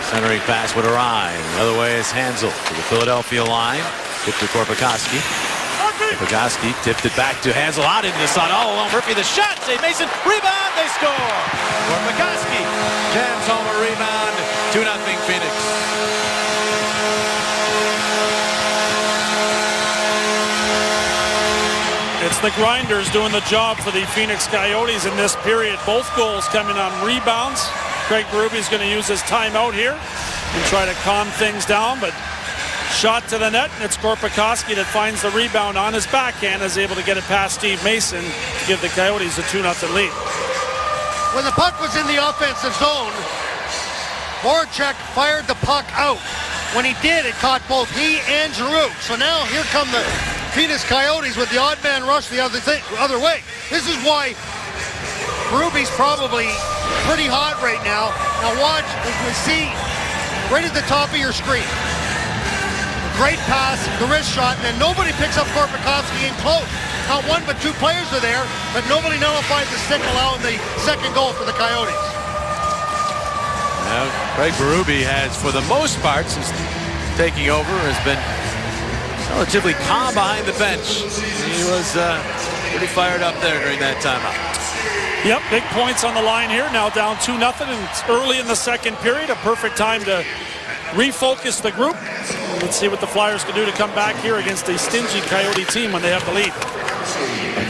centering pass would arrive. The other way is Hansel to the Philadelphia line. Tipped to Korpikoski. Korpikoski tipped it back to Hansel out into the sun all along. Murphy the shot, save Mason, rebound, they score. Korpikoski jams home a rebound, 2-0 Phoenix. It's the grinders doing the job for the Phoenix Coyotes in this period. Both goals coming on rebounds. Craig Berube is going to use his timeout here and try to calm things down, but shot to the net, and it's Korpikoski that finds the rebound on his backhand, is able to get it past Steve Mason to give the Coyotes a 2-0 lead. When the puck was in the offensive zone, Voracek fired the puck out. When he did, it caught both he and Giroux. So now here come the Phoenix Coyotes with the odd man rush the other way. This is why Berube's probably pretty hot right now. Now watch, as we see right at the top of your screen. Great pass, the wrist shot, and then nobody picks up Korpikoski in close. Not one but two players are there, but nobody nullifies the stick, allowing the second goal for the Coyotes. Now, Craig Berube has, for the most part, since taking over, has been relatively calm behind the bench. He was pretty fired up there during that timeout. Yep, big points on the line here. Now down 2-0, and it's early in the second period. A perfect time to refocus the group. Let's see what the Flyers can do to come back here against a stingy Coyote team when they have the lead.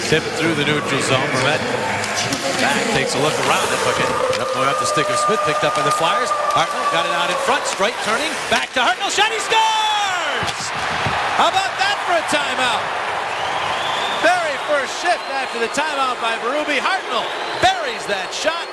Tipped through the neutral zone. Vermette back, takes a look around it. Up going up the stick of Smith, picked up by the Flyers. Hartnell got it out in front, straight turning, back to Hartnell, shot, he scores! How about that for a timeout? Very first shift after the timeout by Berube. Hartnell buries that shot,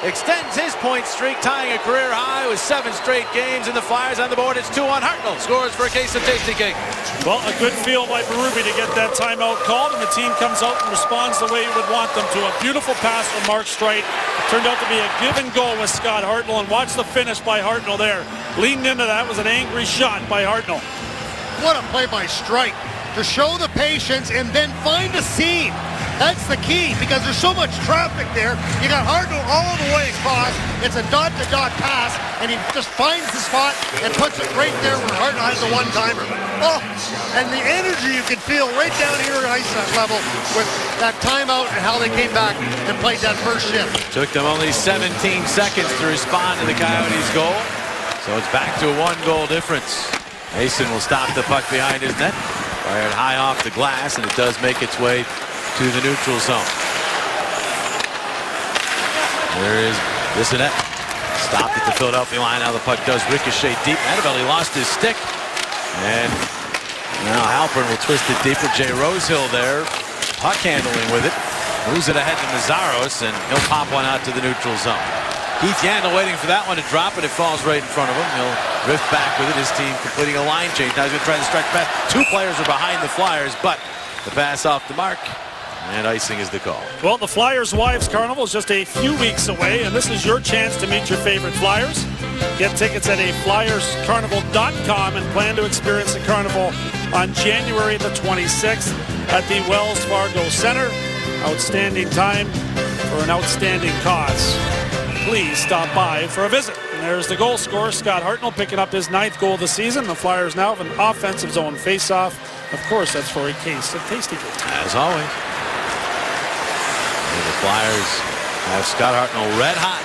extends his point streak, tying a career high with 7 straight games, and the Flyers on the board. It's 2-1. Hartnell scores for a case of tasty cake. Well, a good feel by Berube to get that timeout called, and the team comes out and responds the way you would want them to. A beautiful pass from Mark Streit. Turned out to be a give and go with Scott Hartnell, and watch the finish by Hartnell there. Leaned into that was an angry shot by Hartnell. What a play by Streit to show the patience and then find a seam. That's the key, because there's so much traffic there. You got Hartnell all the way across. It's a dot-to-dot pass, and he just finds the spot and puts it right there where Hartnell has the one-timer. Oh, and the energy you could feel right down here at ice level with that timeout and how they came back and played that first shift. Took them only 17 seconds to respond to the Coyotes' goal, so it's back to a 1-goal difference. Mason will stop the puck behind his net. Fired high off the glass, and it does make its way to the neutral zone. There is Bissonnette. Stopped at the Philadelphia line. Now the puck does ricochet deep. Matavelli lost his stick. And now Halpern will twist it deeper. Jay Rosehill there. Puck handling with it. Moves it ahead to Meszaros, and he'll pop one out to the neutral zone. Keith Yandle waiting for that one to drop, and it falls right in front of him. He'll drift back with it. His team completing a line change. Now he's going to try to stretch pass. Two players are behind the Flyers, but the pass off the mark. And icing is the call. Well, the Flyers Wives Carnival is just a few weeks away, and this is your chance to meet your favorite Flyers. Get tickets at FlyersCarnival.com and plan to experience the carnival on January the 26th at the Wells Fargo Center. Outstanding time for an outstanding cause. Please stop by for a visit. And there's the goal scorer, Scott Hartnell, picking up his 9th goal of the season. The Flyers now have an offensive zone face-off. Of course, that's for a case of Tasty Fruit. As always. And the Flyers have Scott Hartnell red hot.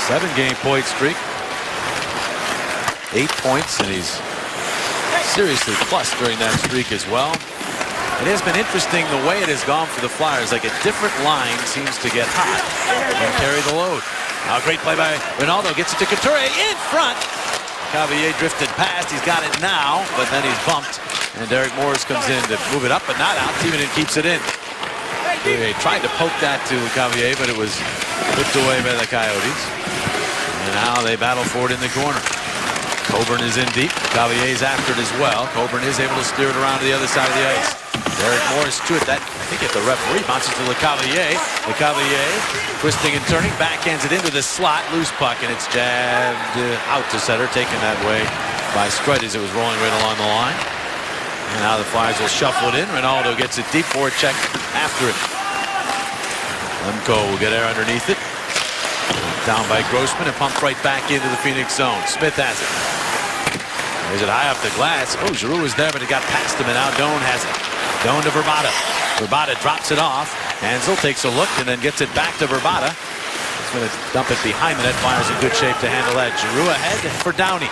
7-game point streak. 8 points, and he's seriously plus during that streak as well. It has been interesting the way it has gone for the Flyers. Like a different line seems to get hot and carry the load. Now a great play by Ronaldo. Gets it to Couturier in front. Cavalier drifted past. He's got it now, but then he's bumped. And Derek Morris comes in to move it up, but not out. Timonen keeps it in. Couturier tried to poke that to Cavalier, but it was whipped away by the Coyotes. And now they battle for it in the corner. Coburn is in deep. Cavallier's after it as well. Coburn is able to steer it around to the other side of the ice. Derek Morris to it. That, I think if the referee bounces to LeCavalier. LeCavalier twisting and turning, backhands it into the slot. Loose puck, and it's jabbed out to center. Taken that way by Strud as it was rolling right along the line. And now the Flyers will shuffle it in. Ronaldo gets it deep for a check after it. Lemko will get air underneath it. Down by Grossman and pumped right back into the Phoenix zone. Smith has it. There's it high up the glass. Oh, Giroux was there, but it got past him, and now Doan has it. Doan to Verbata. Verbata drops it off. Hansel takes a look and then gets it back to Verbata. He's going to dump it behind the net. Flyers in good shape to handle that. Giroux ahead for Downey.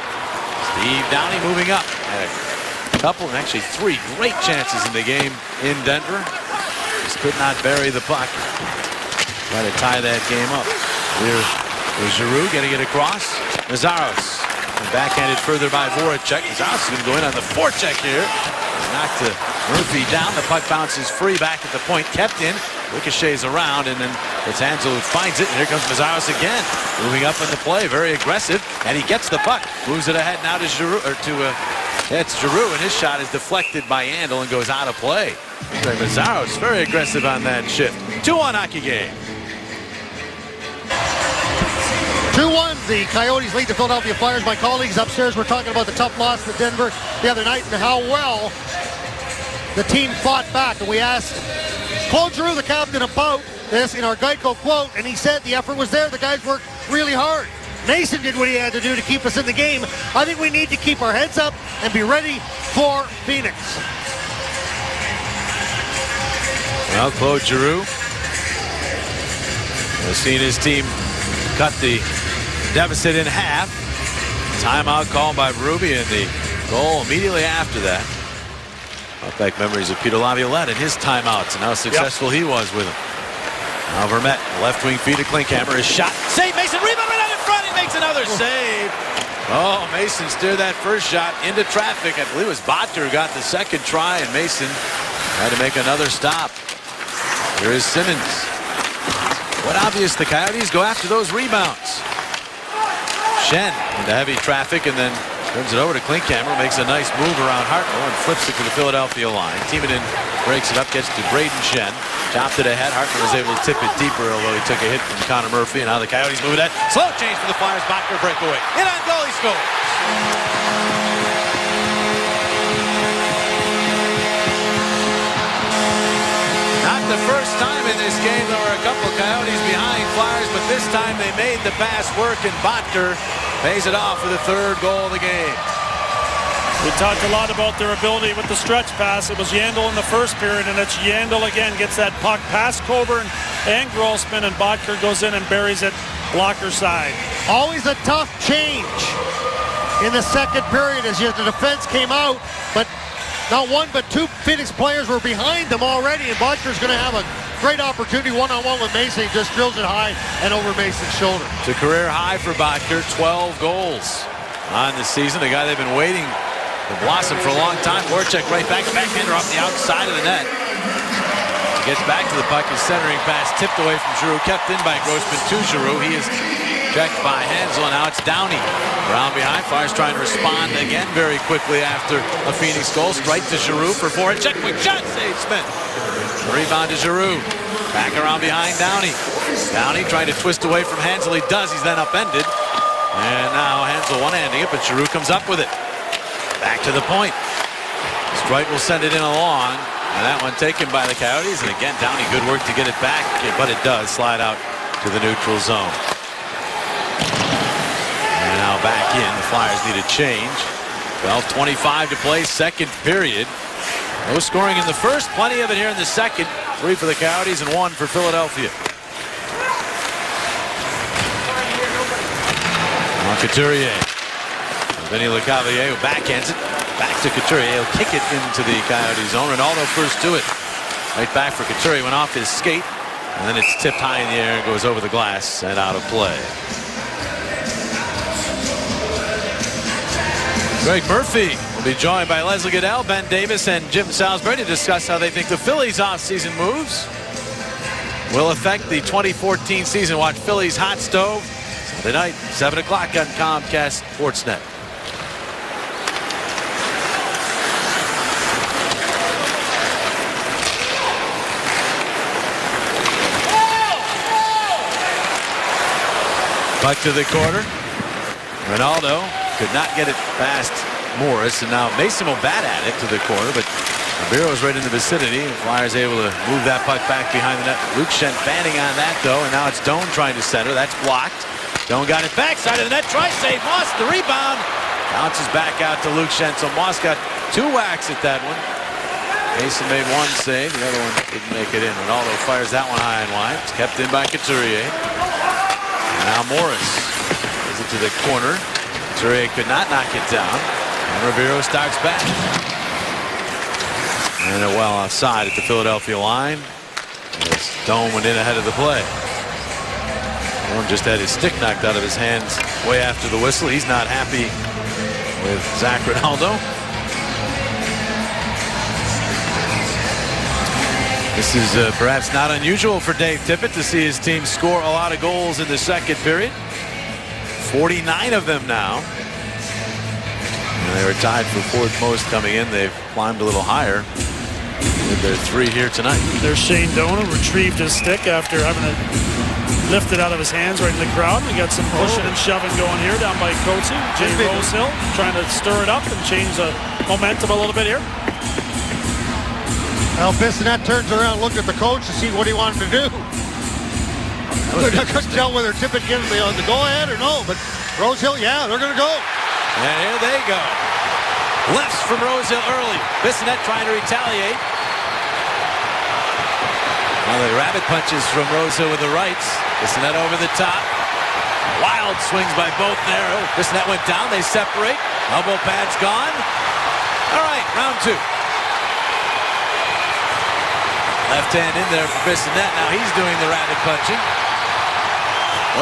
Steve Downey moving up. Had a couple, and actually 3 great chances in the game in Denver. Just could not bury the puck. Try to tie that game up. Here is Giroux getting it across. Meszaros. Backhanded further by Voracek. Meszaros is going to go in on the forecheck here. Knocked to Murphy down. The puck bounces free back at the point. Kept in. Ricochets around, and then it's Hansel who finds it. And here comes Meszaros again. Moving up in the play. Very aggressive. And he gets the puck. Moves it ahead now to Giroux. It's Giroux, and his shot is deflected by Yandle and goes out of play. Meszaros very aggressive on that shift. 2-1 hockey game. 2-1, the Coyotes lead the Philadelphia Flyers. My colleagues upstairs were talking about the tough loss to Denver the other night and how well the team fought back. And we asked Claude Giroux, the captain, about this in our Geico quote, and he said the effort was there. The guys worked really hard. Mason did what he had to do to keep us in the game. I think we need to keep our heads up and be ready for Phoenix. Well, Claude Giroux has seen his team cut the deficit in half. Timeout called by Berube, and the goal immediately after that. Brought back memories of Peter Laviolette and his timeouts and how successful he was with them. Now Vermette, left wing feed to Klinkhammer, his shot. Save, Mason, rebound right out in front. He makes another save. Oh, Mason steered that first shot into traffic. I believe it was Bottker who got the second try, and Mason had to make another stop. Here is Simmons. What obvious, the Coyotes go after those rebounds. Schenn into heavy traffic and then turns it over to Klinkhammer, makes a nice move around Hartnell and flips it to the Philadelphia line. Timonen breaks it up, gets to Braden Schenn. Chopped it ahead. Hartnell was able to tip it deeper, although he took a hit from Connor Murphy. And now the Coyotes move it. Slow change for the Flyers. Bottker breakaway. In on goal, he scores. Not the first time in this game there were a couple Coyotes behind Flyers, but this time they made the pass work, and Bottker pays it off for the 3rd goal of the game. We talked a lot about their ability with the stretch pass. It was Yandle in the first period, and it's Yandle again. Gets that puck past Coburn and Grossman, and Bottker goes in and buries it blocker side. Always a tough change in the second period as the defense came out, but not one but two Phoenix players were behind them already, and Bottcher's going to have a great opportunity one-on-one with Mason. He just drills it high and over Mason's shoulder. It's a career high for Bottcher, 12 goals on the season. A guy they've been waiting to blossom for a long time. Voracek right back, backhander off the outside of the net. Gets back to the puck, his centering pass tipped away from Giroux, kept in by Grossman to Giroux. He is checked by Hansel, and now it's Downey. Around behind, Flyers trying to respond again very quickly after a Phoenix goal. Straight to Giroux for Voracek. Quick shot, save Smith. Rebound to Giroux. Back around behind Downey. Downey trying to twist away from Hansel. He does, he's then upended. And now Hansel one-handing it, but Giroux comes up with it. Back to the point. Streit will send it in along. And that one taken by the Coyotes. And again, Downey, good work to get it back. But it does slide out to the neutral zone. And now back in. The Flyers need a change. 12:25 to play, second period. No scoring in the first. Plenty of it here in the second. 3 for the Coyotes and 1 for Philadelphia. Now Couturier. Vinny Lecavalier who backhands it. Back to Couturier. He'll kick it into the Coyote zone. Ronaldo first to it. Right back for Couturier. Went off his skate. And then it's tipped high in the air and goes over the glass and out of play. Greg Murphy will be joined by Leslie Goodell, Ben Davis, and Jim Salisbury to discuss how they think the Phillies offseason moves will affect the 2014 season. Watch Phillies Hot Stove Sunday night, 7 o'clock on Comcast Sportsnet. Puck to the corner. Ronaldo could not get it past Morris, and now Mason will bat at it to the corner, but Ribero's right in the vicinity. Flyers able to move that puck back behind the net. Luke Schenn fanning on that, though, and now it's Doan trying to center. That's blocked. Doan got it back, side of the net, try save. Moss, the rebound. Bounces back out to Luke Schenn, so Moss got 2 whacks at that one. Mason made 1 save, the other one didn't make it in. Ronaldo fires that one high and wide. It's kept in by Couturier. Now Morris is it to the corner. Couturier could not knock it down. And Ribeiro starts back. And a well offside at the Philadelphia line. As Doan went in ahead of the play. Doan just had his stick knocked out of his hands way after the whistle. He's not happy with Zach Ronaldo. This is perhaps not unusual for Dave Tippett to see his team score a lot of goals in the second period. 49 of them now. And they were tied for 4th most coming in. They've climbed a little higher with their 3 here tonight. There's Shane Doan, retrieved his stick after having it lifted out of his hands right in the crowd. We got some pushing and shoving going here down by Coates. Jay Rosehill trying to stir it up and change the momentum a little bit here. Well, Bissonnette turns around, looked at the coach to see what he wanted to do. I couldn't tell whether Tippett gave him the go-ahead or no, but Rosehill, yeah, they're going to go. And here they go. Lefts from Rosehill early. Bissonnette trying to retaliate. Now the rabbit punches from Rosehill with the rights. Bissonnette over the top. Wild swings by both there. Oh, Bissonnette went down. They separate. Elbow pad's gone. All right, round 2. Left hand in there for Bissonnette. Now he's doing the rabbit punching.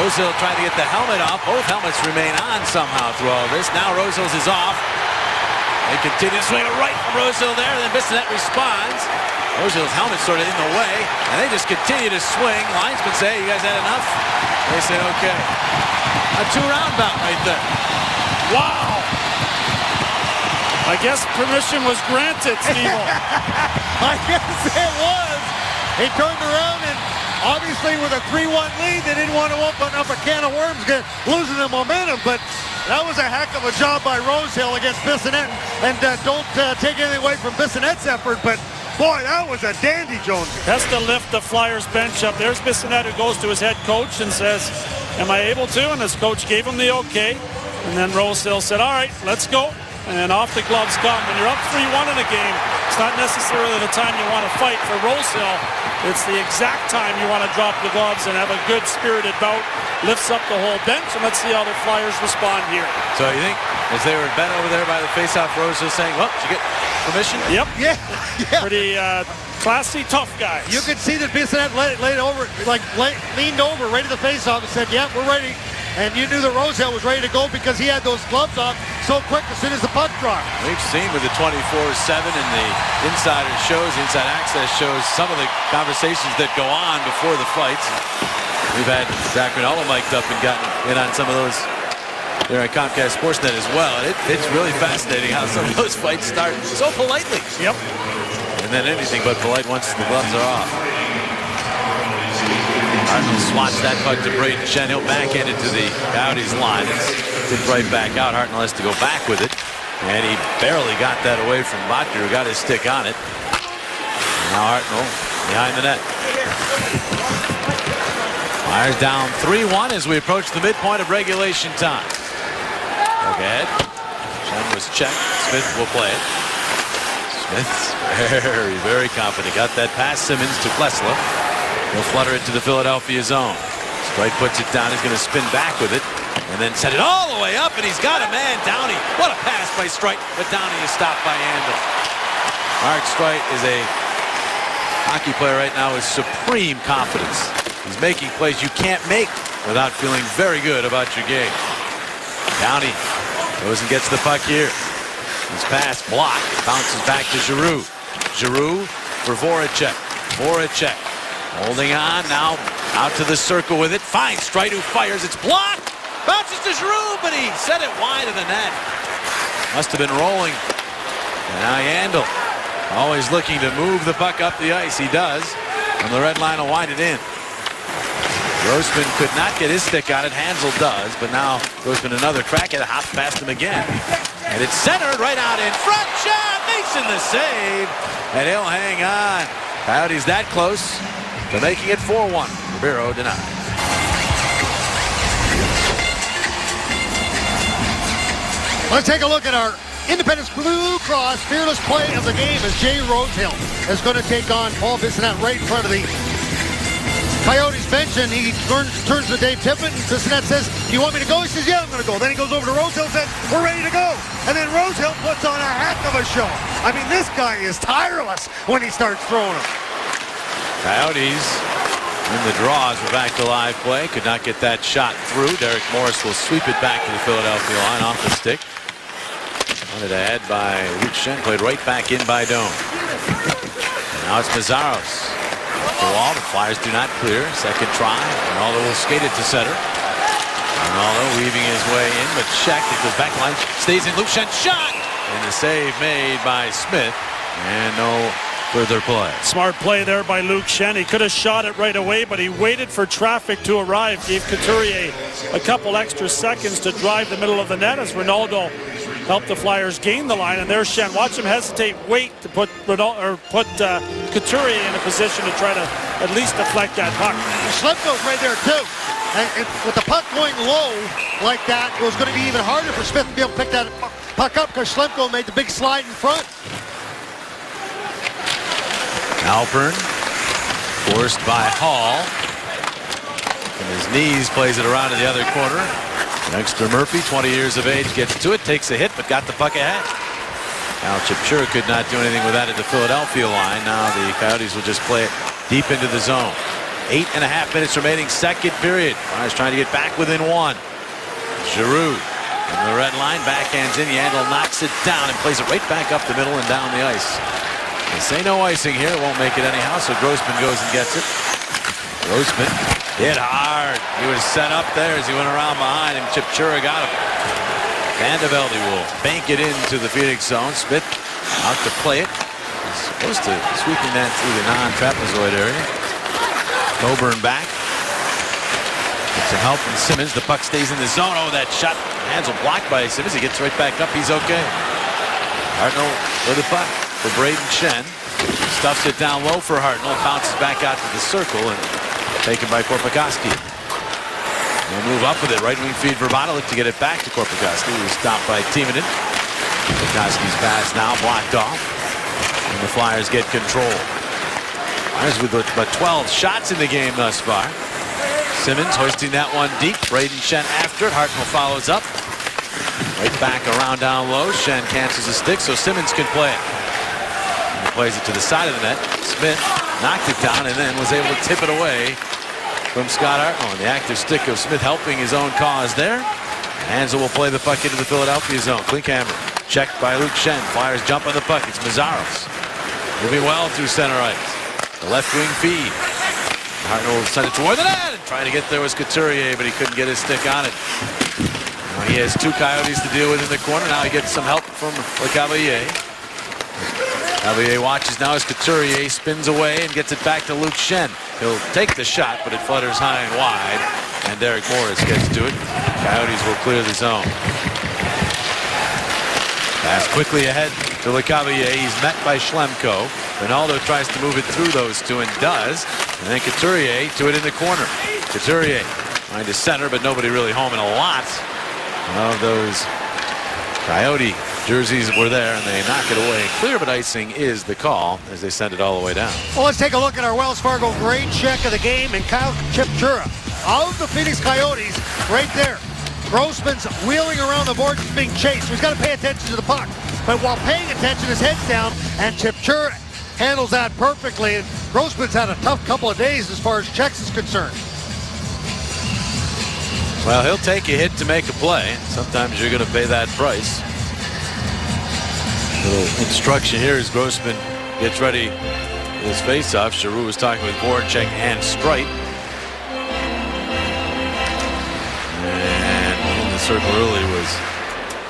Rosehill trying to get the helmet off. Both helmets remain on somehow through all this. Now Rosehill's is off. They continue to swing a right from Rosehill there. Then Bissonnette responds. Rosehill's helmet sort of in the way. And they just continue to swing. Linesmen say, you guys had enough? They say, okay. A 2-round bout right there. Wow. I guess permission was granted, Steve. I guess it was. He turned around and obviously with a 3-1 lead, they didn't want to open up a can of worms, losing the momentum, but that was a heck of a job by Rosehill against Bissonnette. And don't take anything away from Bissonnette's effort, but boy, that was a dandy, Jones. Has to lift the Flyers bench up. There's Bissonnette who goes to his head coach and says, am I able to? And his coach gave him the okay. And then Rosehill said, all right, let's go. And off the gloves come. When you're up 3-1 in a game, it's not necessarily the time you want to fight. For Rosehill, it's the exact time you want to drop the gloves and have a good spirited bout. Lifts up the whole bench, and let's see how the Flyers respond here. So you think, as they were bent over there by the faceoff, Rosehill saying, well, did you get permission? Yep. Yeah, yeah. Pretty classy, tough guy. You could see that Bissonnette leaned over, ready to face off, and said, "Yeah, we're ready." And you knew that Rosehill was ready to go because he had those gloves off so quick as soon as the puck dropped. We've seen with the 24/7 and the insider shows, inside access shows, some of the conversations that go on before the fights. We've had Zach Rinaldo mic'd up and gotten in on some of those there at Comcast Sportsnet as well. And it's really fascinating how some of those fights start so politely. Yep. And then anything but polite once the gloves are off. Hartnell swats that puck to Braden Shen. He'll backhand it to the Coyotes line. It's right back out. Hartnell has to go back with it. And he barely got that away from Botker, who got his stick on it. Now Hartnell behind the net. Flyers down 3-1 as we approach the midpoint of regulation time. Look ahead. Shen was checked. Smith will play it. Smith's very, very confident. Got that pass Simmons to Klesla. He'll flutter it to the Philadelphia zone. Streit puts it down. He's going to spin back with it and then set it all the way up, and he's got a man. Downey. What a pass by Streit, but Downey is stopped by Yandle. Mark Streit is a hockey player right now with supreme confidence. He's making plays you can't make without feeling very good about your game. Downey goes and gets the puck here. His pass blocked. Bounces back to Giroux. Giroux for Voracek. Voracek holding on now out to the circle with it. Finds Streit, who fires. It's blocked. Bounces to Giroux, but he set it wide of the net. Must have been rolling. And now Yandle always looking to move the puck up the ice. He does. And the red line will wind it in. Grossman could not get his stick on it. Hansel does, but now Grossman another crack at it. Hops past him again. And it's centered right out in front. Shot. Mason the save. And he'll hang on. Coyotes that close to making it 4-1. Ribeiro denied. Let's take a look at our Independence Blue Cross fearless play of the game as Jay Rosehill is going to take on Paul Bissonnette right in front of the Coyotes bench, and he turns to Dave Tippett, and Bissonnette says, "Do you want me to go?" He says, "Yeah, I'm going to go." Then he goes over to Rosehill and says, "We're ready to go." And then Rosehill puts on a heck of a show. I mean, this guy is tireless when he starts throwing them. Coyotes in the draws. We're back to live play. Could not get that shot through. Derek Morris will sweep it back to the Philadelphia line off the stick. Wanted ahead by Luke Shen. Played right back in by Doan. Now it's Mazzaros. The wall. The Flyers do not clear. Second try. Ronaldo will skate it to center. Ronaldo weaving his way in, but checked. It goes back line. Stays in. Luke Shen shot. And the save made by Smith. And no further play. Smart play there by Luke Shen. He could have shot it right away, but he waited for traffic to arrive. Gave Couturier a couple extra seconds to drive the middle of the net as Ronaldo helped the Flyers gain the line. And there's Shen. Watch him hesitate, wait to put Couturier in a position to try to at least deflect that puck. Schlemko's right there too. And with the puck going low like that, it was going to be even harder for Smith to be able to pick that puck up because Schlemko made the big slide in front. Alpern forced by Hall. From his knees, plays it around to the other corner. Next to Murphy, 20 years of age, gets to it, takes a hit, but got the puck ahead. Now Chipchura could not do anything with that at the Philadelphia line. Now the Coyotes will just play it deep into the zone. 8.5 minutes remaining, second period. Flyers trying to get back within one. Giroux from the red line, backhands in. Yandle knocks it down and plays it right back up the middle and down the ice. They say no icing here, won't make it anyhow, so Grossman goes and gets it. Grossman hit hard. He was set up there as he went around behind him. Chipchura got him. Vandevelde will bank it into the Phoenix zone. Smith out to play it. He's supposed to be sweeping that through the non-trapezoid area. Coburn back. Get some help from Simmons. The puck stays in the zone. Oh, that shot. Hands will blocked by Simmons. He gets right back up. He's okay. Hartnell with the puck for Braden Shen. Stuffs it down low for Hartnell. Bounces back out to the circle and taken by Korpikoski. He'll move up with it. Right wing feed for Bottalick to get it back to Korpikoski. He was stopped by Timonen. Korpikoski's pass now blocked off. And the Flyers get control. Flyers with about 12 shots in the game thus far. Simmons hoisting that one deep. Braden Shen after it. Hartnell follows up. Right back around down low. Shen cancels the stick so Simmons can play it. plays it to the side of the net. Smith knocked it down and then was able to tip it away from Scott Hartnell. The active stick of Smith helping his own cause there. Hansel will play the puck into the Philadelphia zone. Klinkhammer checked by Luke Schenn. Flyers jump on the puck. It's Mazzaros moving well through center ice. The left wing feed. Hartnell sent it toward the net and trying to get there was Couturier, but he couldn't get his stick on it. Now he has two Coyotes to deal with in the corner. Now he gets some help from Lecavalier. Lecavalier watches now as Couturier spins away and gets it back to Luke Schenn. He'll take the shot, but it flutters high and wide, and Derek Morris gets to it. Coyotes will clear the zone. Pass quickly ahead to Lecavalier. He's met by Schlemko. Ronaldo tries to move it through those two and does. And then Couturier to it in the corner. Couturier trying to center, but nobody really home, and a lot of those Coyote jerseys were there, and they knock it away. Clear, but icing is the call as they send it all the way down. Well, let's take a look at our Wells Fargo grade check of the game, and Kyle Chipchura of the Phoenix Coyotes right there. Grossman's wheeling around the board, being chased. So he's got to pay attention to the puck. But while paying attention, his head's down, and Chipchura handles that perfectly. And Grossman's had a tough couple of days as far as checks is concerned. Well, he'll take a hit to make a play. Sometimes you're going to pay that price. Little instruction here as Grossman gets ready for his face-off. Giroux was talking with Voracek and Sprite. And in the circle early was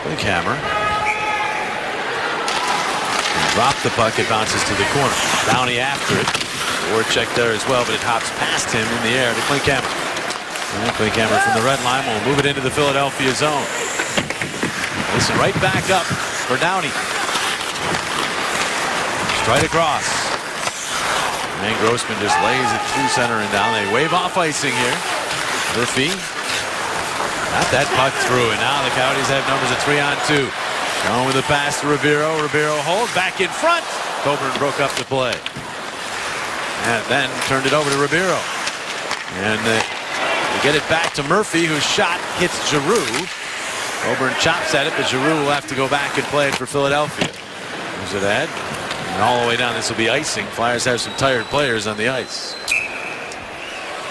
Klinkhammer. Dropped the puck, it bounces to the corner. Downey after it. Voracek there as well, but it hops past him in the air to Klinkhammer. And Klinkhammer from the red line will move it into the Philadelphia zone. Listen, right back up for Downey. Right across. And Grossman just lays it through center and down. They wave off icing here. Murphy got that puck through, and now the Coyotes have numbers of 3-on-2. Going with the pass to Ribeiro. Ribeiro holds back in front. Coburn broke up the play. And then turned it over to Ribeiro. And they get it back to Murphy, whose shot hits Giroux. Coburn chops at it, but Giroux will have to go back and play it for Philadelphia. Moves it ahead. And all the way down, this will be icing. Flyers have some tired players on the ice.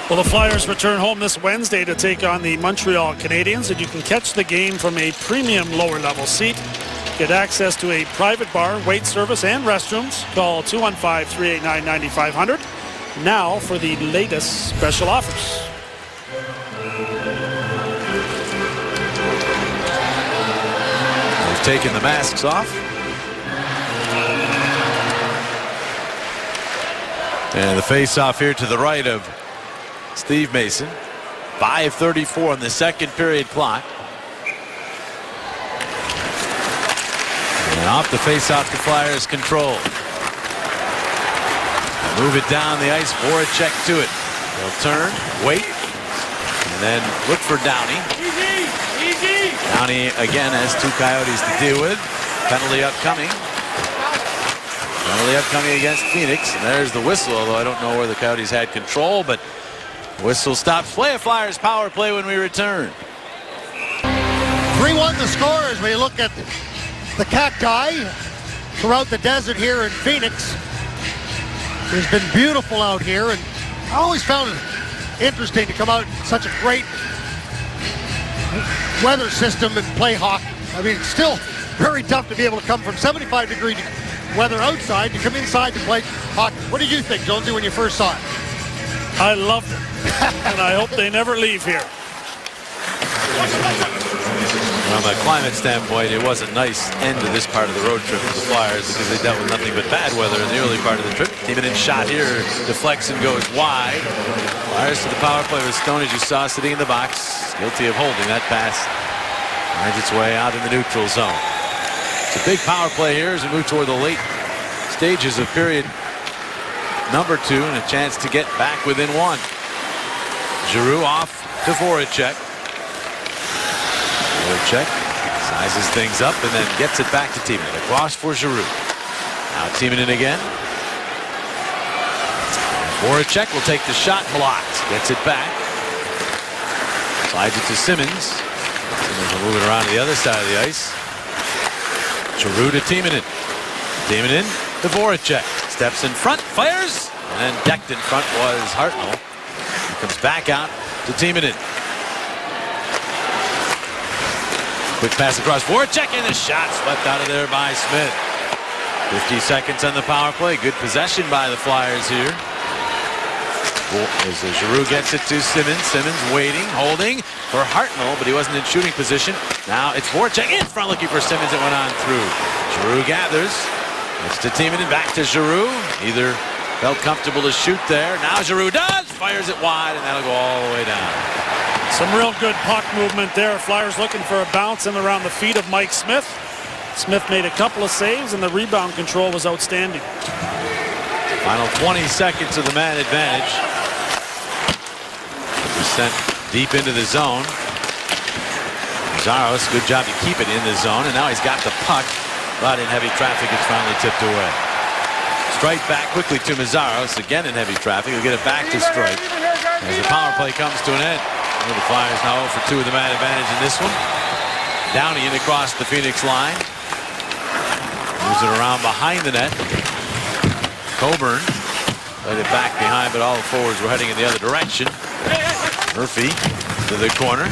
Well, the Flyers return home this Wednesday to take on the Montreal Canadiens, and you can catch the game from a premium lower level seat. Get access to a private bar, wait service, and restrooms. Call 215-389-9500 now for the latest special offers. They've taken the masks off. And the face-off here to the right of Steve Mason. 5:34 on the second period clock. And off the face-off, the Flyers control. Move it down the ice. Voracek to it. They'll turn, wait, and then look for Downey. Downey again has two Coyotes to deal with. Penalty upcoming. Penalty upcoming against Phoenix, and there's the whistle, although I don't know where the Coyotes had control, but whistle stops play. A Flyers power play when we return. 3-1 the score as we look at the cacti throughout the desert here in Phoenix. It's been beautiful out here, and I always found it interesting to come out in such a great weather system and play hockey. I mean, it's still very tough to be able to come from 75-degree weather outside to come inside to play hockey. What did you think, Jonesy, when you first saw it? I loved it, and I hope they never leave here. From a climate standpoint, it was a nice end to this part of the road trip for the Flyers because they dealt with nothing but bad weather in the early part of the trip. Timonen shot here, deflects and goes wide. Flyers to the power play with Stone, as you saw, sitting in the box, guilty of holding. That pass finds its way out in the neutral zone. It's a big power play here as we move toward the late stages of period number 2 and a chance to get back within 1. Giroux off to Voracek. Voracek sizes things up and then gets it back to Timonen. Across for Giroux. Now Timonen again. Voracek will take the shot, blocked. Gets it back. Slides it to Simmons. Simmons will move it around to the other side of the ice. Giroux to Timonen. Timonen to Voracek. Steps in front, fires, and then decked in front was Hartnell. He comes back out to Timonen. Quick pass across Voracek, and the shot swept out of there by Smith. 50 seconds on the power play. Good possession by the Flyers here. As Giroux gets it to Simmons. Simmons waiting, holding for Hartnell, but he wasn't in shooting position. Now it's Voracek in front looking for Simmons. It went on through. Giroux gathers. It's to Timonen, back to Giroux. Either felt comfortable to shoot there. Now Giroux does. Fires it wide, and that'll go all the way down. Some real good puck movement there. Flyers looking for a bounce in around the feet of Mike Smith. Smith made a couple of saves, and the rebound control was outstanding. Final 20 seconds of the man advantage. Sent deep into the zone. Zaros, good job to keep it in the zone, and now he's got the puck, but in heavy traffic it's finally tipped away. Strike back quickly to Mazaros, again in heavy traffic. He'll get it back to Strike as the power play comes to an end. And the Flyers now 0 for 2 with the man advantage in this one. Downey in across the Phoenix line. Moves it around behind the net. Coburn played it back behind, but all the forwards were heading in the other direction. Murphy to the corner.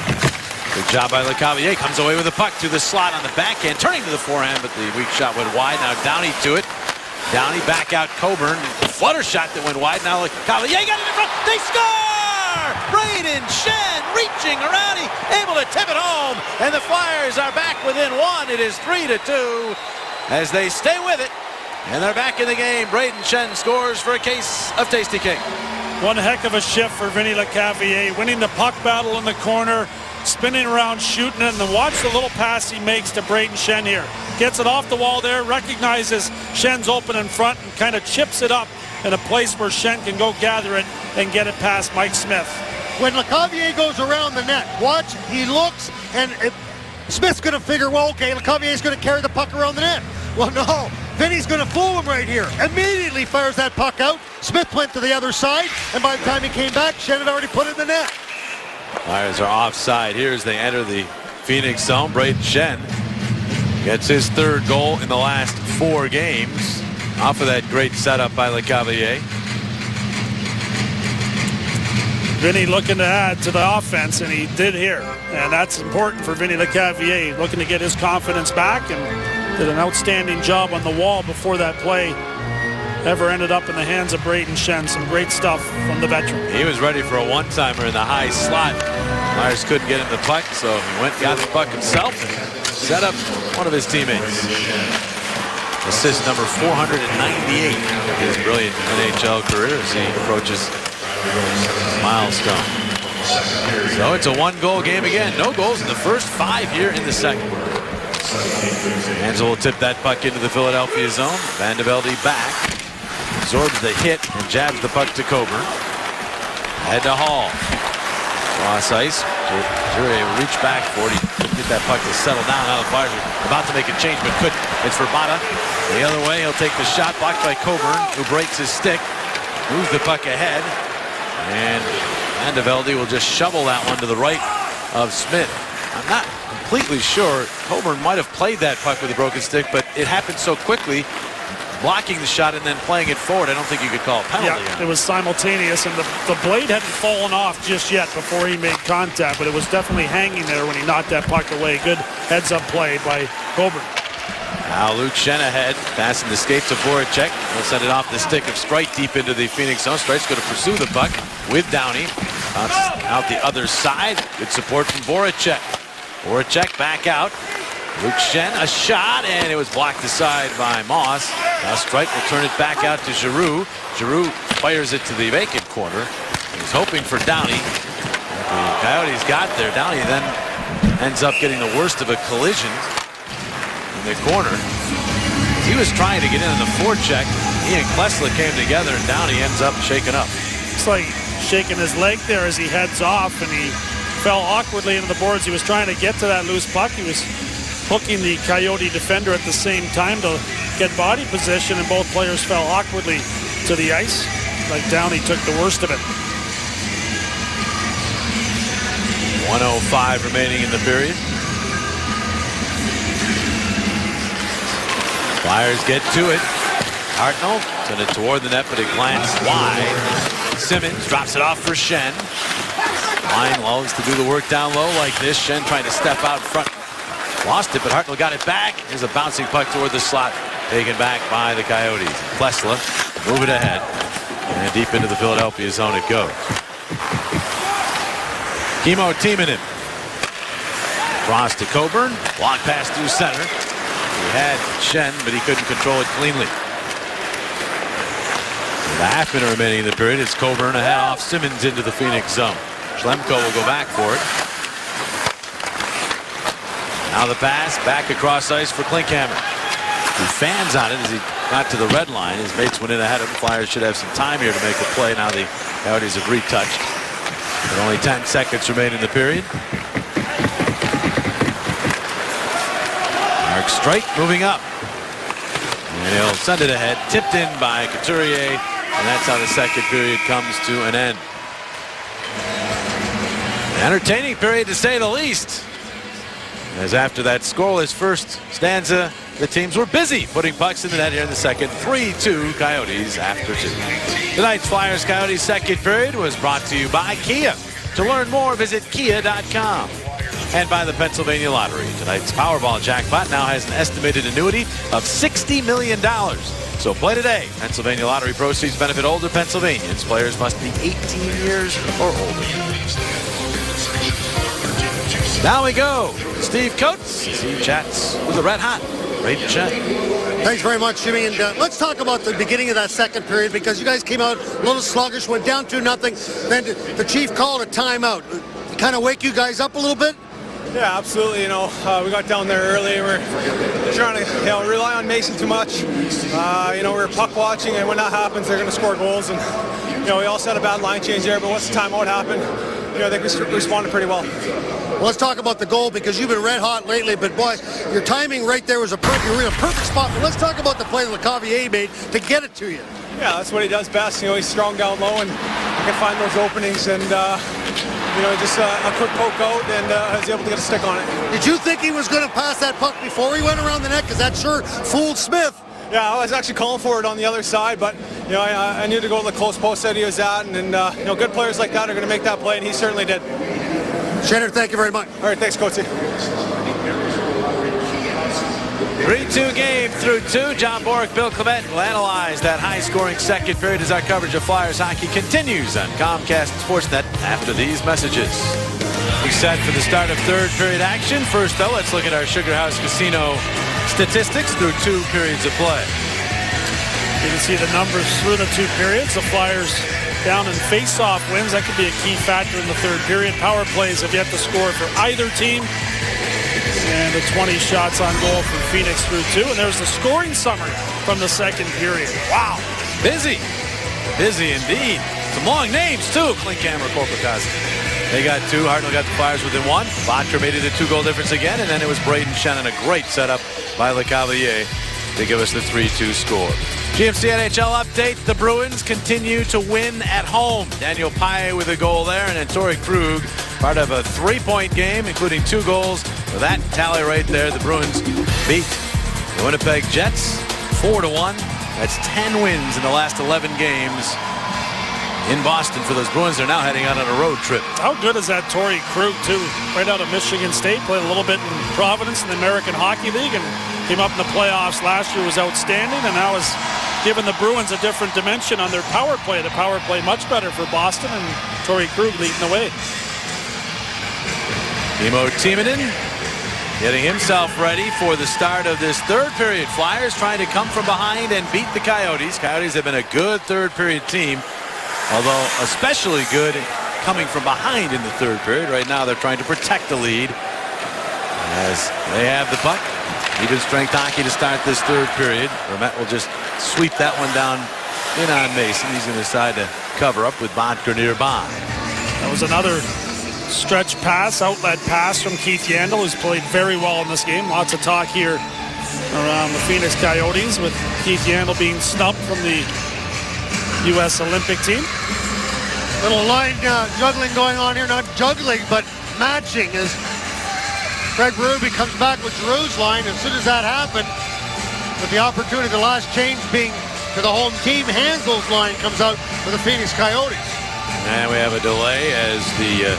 Good job by LeCavalier. Comes away with the puck to the slot on the backhand, turning to the forehand, but the weak shot went wide. Now Downey to it. Downey back out Coburn. Flutter shot that went wide. Now LeCavalier got it in front. They score! Brayden Schenn reaching around. He able to tip it home. And the Flyers are back within one. It is 3-2 as they stay with it. And they're back in the game. Brayden Schenn scores for a case of Tasty King. One heck of a shift for Vinny LeCavalier, winning the puck battle in the corner, spinning around, shooting it, and then watch the little pass he makes to Brayden Schenn here. Gets it off the wall there, recognizes Schenn's open in front, and kind of chips it up in a place where Schenn can go gather it and get it past Mike Smith. When LeCavalier goes around the net, watch, he looks, and Smith's going to figure, well, okay, LeCavallier's going to carry the puck around the net. Well, no. Vinny's going to fool him right here. Immediately fires that puck out. Smith went to the other side, and by the time he came back, Schenn had already put it in the net. Flyers are offside here as they enter the Phoenix zone. Brayden Schenn gets his third goal in the last 4 games off of that great setup by LeCavalier. Vinny looking to add to the offense, and he did here. And that's important for Vinny LeCavalier, looking to get his confidence back, and did an outstanding job on the wall before that play ever ended up in the hands of Brayden Schenn. Some great stuff from the veteran. He was ready for a one-timer in the high slot. Flyers couldn't get him the puck, so he went and got the puck himself and set up one of his teammates. Assist number 498 of his brilliant NHL career as he approaches milestone. So it's a 1-goal game again. No goals in the first 5 here in the second. Angel will tip that puck into the Philadelphia zone. Van de Velde back. Absorbs the hit and jabs the puck to Coburn. Head to Hall. Cross ice. Jure reach back for it. He couldn't get that puck to settle down. Now the Flyers are about to make a change, but couldn't. It's for Bada. The other way, he'll take the shot, blocked by Coburn, who breaks his stick. Moves the puck ahead. And Van de Velde will just shovel that one to the right of Smith. I'm not completely sure. Coburn might have played that puck with a broken stick, but it happened so quickly, blocking the shot and then playing it forward. I don't think you could call a penalty. Yeah, it was simultaneous, and the blade hadn't fallen off just yet before he made contact, but it was definitely hanging there when he knocked that puck away. Good heads-up play by Coburn. Now Luke Schenn ahead, passing the skate to Voracek. He'll send it off the stick of Strike deep into the Phoenix zone. Strike's going to pursue the puck with Downey. Bounces out the other side. Good support from Voracek. Voracek back out. Luke Schenn, a shot, and it was blocked aside by Moss. Now Strike will turn it back out to Giroux. Giroux fires it to the vacant corner. He's hoping for Downey. The Coyotes got there. Downey then ends up getting the worst of a collision in the corner. He was trying to get in on the forecheck. He and Klesla came together, and Downey ends up shaken up. It's like shaking his leg there as he heads off, and he fell awkwardly into the boards. He was trying to get to that loose puck. He was hooking the Coyote defender at the same time to get body position, and both players fell awkwardly to the ice. Like Downey took the worst of it. 1:05 remaining in the period. Flyers get to it. Hartnell sent it toward the net, but it glanced wide. Simmons drops it off for Schenn. Line loves to do the work down low like this. Schenn trying to step out front. Lost it, but Hartnell got it back. Here's a bouncing puck toward the slot. Taken back by the Coyotes. Plessla move it ahead. And deep into the Philadelphia zone it goes. Kimmo Timonen. Cross to Coburn. Long pass through center. He had Schenn, but he couldn't control it cleanly. With a half minute remaining in the period, it's Coburn ahead off Simmons into the Phoenix zone. Schlemko will go back for it. Now the pass back across ice for Klinkhammer. He fans on it as he got to the red line. His mates went in ahead of him. Flyers should have some time here to make a play. Now the Coyotes have retouched. With only 10 seconds remain in the period. Mark Streit moving up. And he'll send it ahead. Tipped in by Couturier. And that's how the second period comes to an end. An entertaining period to say the least. As after that scoreless first stanza, the teams were busy putting pucks in the net here in the second. 3-2 Coyotes after 2. Tonight's Flyers Coyotes second period was brought to you by Kia. To learn more, visit kia.com. And by the Pennsylvania Lottery. Tonight's Powerball jackpot now has an estimated annuity of $60 million. So play today. Pennsylvania Lottery proceeds benefit older Pennsylvanians. Players must be 18 years or older. Now we go. Steve Coates as he chats with the red hot Brayden Schenn. Thanks very much, Jimmy. And let's talk about the beginning of that second period, because you guys came out a little sluggish, went down 2-0. Then the chief called a timeout. Kind of wake you guys up a little bit? Yeah, absolutely. You know, we got down there early. We're trying to, rely on Mason too much. We're puck watching, and when that happens, they're going to score goals. And we also had a bad line change there. But once the timeout happened, I think we responded pretty well. Well, let's talk about the goal, because you've been red hot lately. But boys, your timing right there was you're in a perfect spot. But let's talk about the play that Lecavalier made to get it to you. Yeah, that's what he does best. He's strong down low and he can find those openings, and just a quick poke out, and was able to get a stick on it. Did you think he was going to pass that puck before he went around the net? Because that sure fooled Smith. Yeah, I was actually calling for it on the other side, but I knew to go to the close post that he was at, and good players like that are going to make that play, and he certainly did. Schenner, thank you very much. All right, thanks, Coatsy. 3-2 game through 2. John Borek, Bill Clement will analyze that high-scoring second period as our coverage of Flyers hockey continues on Comcast Sportsnet after these messages. We set for the start of third period action. First, though, let's look at our Sugar House Casino statistics through 2 periods of play. You can see the numbers through the 2 periods. The Flyers down in face-off wins. That could be a key factor in the third period. Power plays have yet to score for either team. And the 20 shots on goal from Phoenix through 2. And there's the scoring summary from the second period. Wow. Busy. Busy indeed. Some long names, too. Klinkhammer, Korpikoski. They got 2. Hartnell got the Flyers within 1. Bottcher made it a 2-goal difference again. And then it was Brayden Schenn and a great setup by Lecavalier to give us the 3-2 score. GMC NHL update. The Bruins continue to win at home. Daniel Paille with a goal there, and then Torrey Krug, part of a 3-point game, including 2 goals. With that tally right there, the Bruins beat the Winnipeg Jets 4-1. That's 10 wins in the last 11 games in Boston for those Bruins. They're now heading out on a road trip. How good is that Torrey Krug, too? Right out of Michigan State, played a little bit in Providence in the American Hockey League, and came up in the playoffs last year, was outstanding, and now is giving the Bruins a different dimension on their power play. The power play much better for Boston, and Torrey Krug leading the way. Kimmo Timonen getting himself ready for the start of this third period. Flyers trying to come from behind and beat the Coyotes. Coyotes have been a good third period team, although especially good coming from behind in the third period. Right now they're trying to protect the lead as they have the puck. Even strength hockey to start this third period. Vermette will just sweep that one down in on Mason. He's going to decide to cover up with Bottcher nearby. That was another stretch pass, outlet pass from Keith Yandle, who's played very well in this game. Lots of talk here around the Phoenix Coyotes with Keith Yandle being snubbed from the U.S. Olympic team. Little line juggling going on here. Not juggling, but matching as Craig Berube comes back with Giroux's line. As soon as that happened, with the opportunity, the last change being to the home team. Hansel's line comes out for the Phoenix Coyotes. And we have a delay as the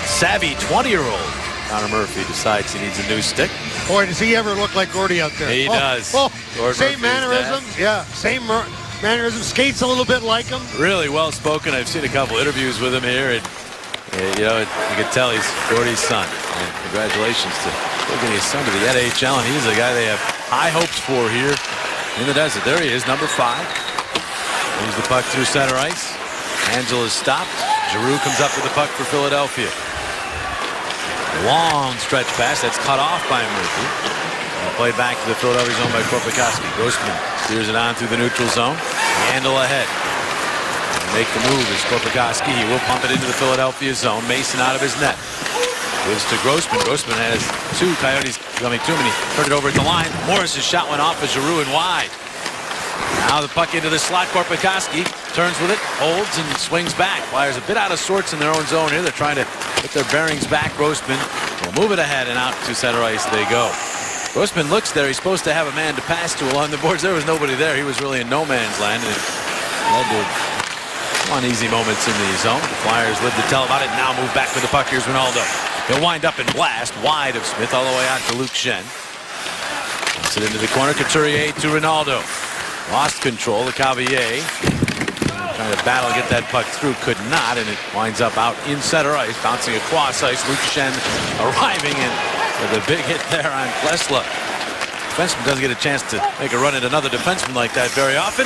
savvy 20-year-old Connor Murphy decides he needs a new stick. Boy, does he ever look like Gordy out there. He does. Same mannerisms. Yeah, same mannerisms. Skates a little bit like him. Really well spoken. I've seen a couple interviews with him here, and you know, you can tell he's Gordy's son. And congratulations to getting his son to the NHL, and he's the guy they have high hopes for here in the desert. There he is, number 5. Moves the puck through center ice. Angel is stopped. Giroux comes up with the puck for Philadelphia. Long stretch pass that's cut off by Murphy. Played back to the Philadelphia zone by Korpikoski. Grossman steers it on through the neutral zone. Handle ahead. Make the move is Korpikoski. He will pump it into the Philadelphia zone. Mason out of his net. Gives to Grossman. Grossman has 2 Coyotes coming to him, and he turned it over at the line. Morris's shot went off as Giroux and wide. Now the puck into the slot. Korpikoski turns with it, holds, and swings back. Flyers a bit out of sorts in their own zone here. They're trying to get their bearings back. Grossman will move it ahead, and out to center ice they go. Grossman looks there. He's supposed to have a man to pass to along the boards. There was nobody there. He was really in no man's land, and it led to uneasy moments in the zone. The Flyers live to tell about it. Now move back with the puck. Here's Ronaldo. He'll wind up and blast wide of Smith all the way out to Luke Schenn. Puts it into the corner. Couturier to Ronaldo. Lost control. The Cavalier trying to battle, get that puck through, could not, and it winds up out in center ice, bouncing across ice. Luke Schenn arriving in with a big hit there on Klesla. Defenseman doesn't get a chance to make a run at another defenseman like that very often.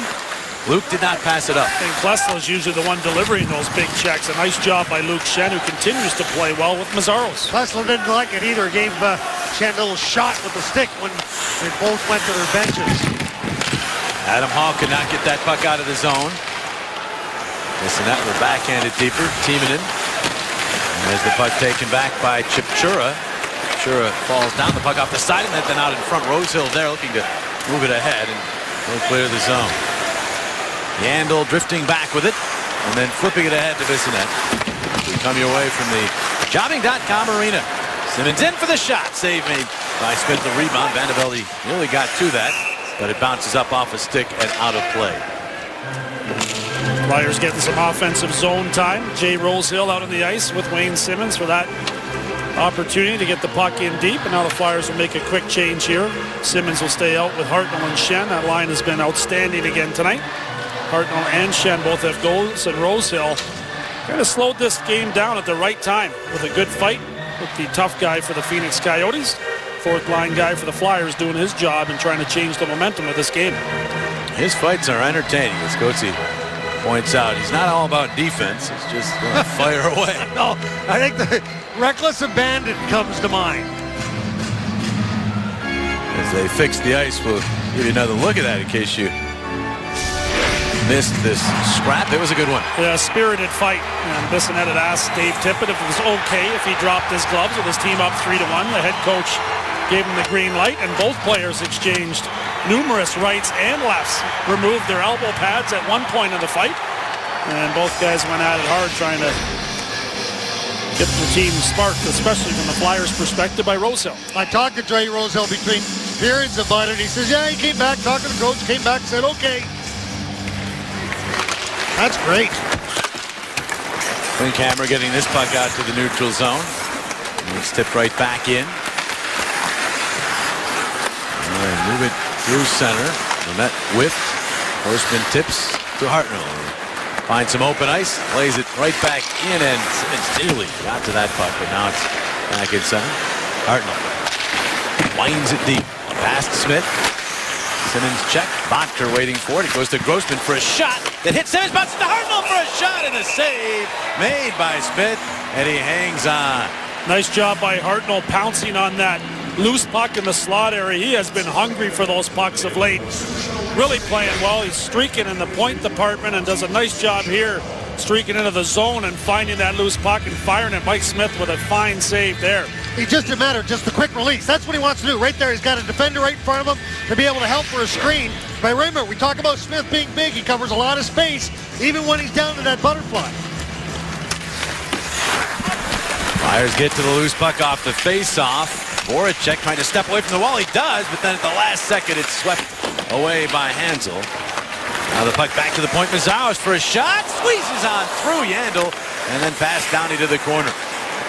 Luke did not pass it up. And Klesla is usually the one delivering those big checks. A nice job by Luke Schenn, who continues to play well with Mazzaros. Klesla didn't like it either. Gave Schenn a little shot with the stick when they both went to their benches. Adam Hall could not get that puck out of the zone. Missing that with backhanded deeper. Timonen. And there's the puck taken back by Chipchura. Chipchura falls down, the puck off the side, and then out in front. Rosehill there looking to move it ahead and will clear the zone. Yandel drifting back with it, and then flipping it ahead to Bissonnette. We come your way from the Jobbing.com arena. Simmons in for the shot. Save made by Smith. The rebound. Vanderbilt nearly got to that, but it bounces up off a stick and out of play. Flyers getting some offensive zone time. Jay Rosehill out on the ice with Wayne Simmons for that opportunity to get the puck in deep, and now the Flyers will make a quick change here. Simmons will stay out with Hartnell and Schenn. That line has been outstanding again tonight. Hartnell and Schenn both have goals, and Rosehill kind of slowed this game down at the right time with a good fight with the tough guy for the Phoenix Coyotes. Fourth line guy for the Flyers doing his job and trying to change the momentum of this game. His fights are entertaining, as Coetzee points out. He's not all about defense. He's just going to fire away. No, I think the reckless abandon comes to mind. As they fix the ice, we'll give you another look at that in case you missed this scrap. It was a good one. Yeah, spirited fight. And Bissonnette had asked Dave Tippett if it was okay if he dropped his gloves with his team up 3-1. The head coach gave him the green light, and both players exchanged numerous rights and lefts, removed their elbow pads at one point in the fight, and both guys went at it hard trying to get the team sparked, especially from the Flyers' perspective by Rosehill. I talked to Jay Rosehill between periods about it. He says, yeah, he came back, talked to the coach, came back, said, okay. That's great. Klinkhammer getting this puck out to the neutral zone. And it's tipped right back in. And move it through center. And that whiff. Horseman tips to Hartnell. Finds some open ice. Lays it right back in. And Simmons nearly got to that puck. But now it's back in center. Hartnell winds it deep. Past Smith. Simmons check. Botker waiting for it. It goes to Grossman for a shot that hits Simmons. Bounces to Hartnell for a shot and a save made by Smith. And he hangs on. Nice job by Hartnell pouncing on that loose puck in the slot area. He has been hungry for those pucks of late. Really playing well. He's streaking in the point department and does a nice job here, streaking into the zone and finding that loose puck and firing at Mike Smith with a fine save there. He just a matter, just a quick release. That's what he wants to do. Right there, he's got a defender right in front of him to be able to help for a screen. But remember, we talk about Smith being big. He covers a lot of space, even when he's down to that butterfly. Flyers get to the loose puck off the face-off. Voracek trying to step away from the wall. He does, but then at the last second, it's swept away by Hansel. Now the puck back to the point. Mazaros for a shot. Squeezes on through Yandel. And then pass Downey to the corner.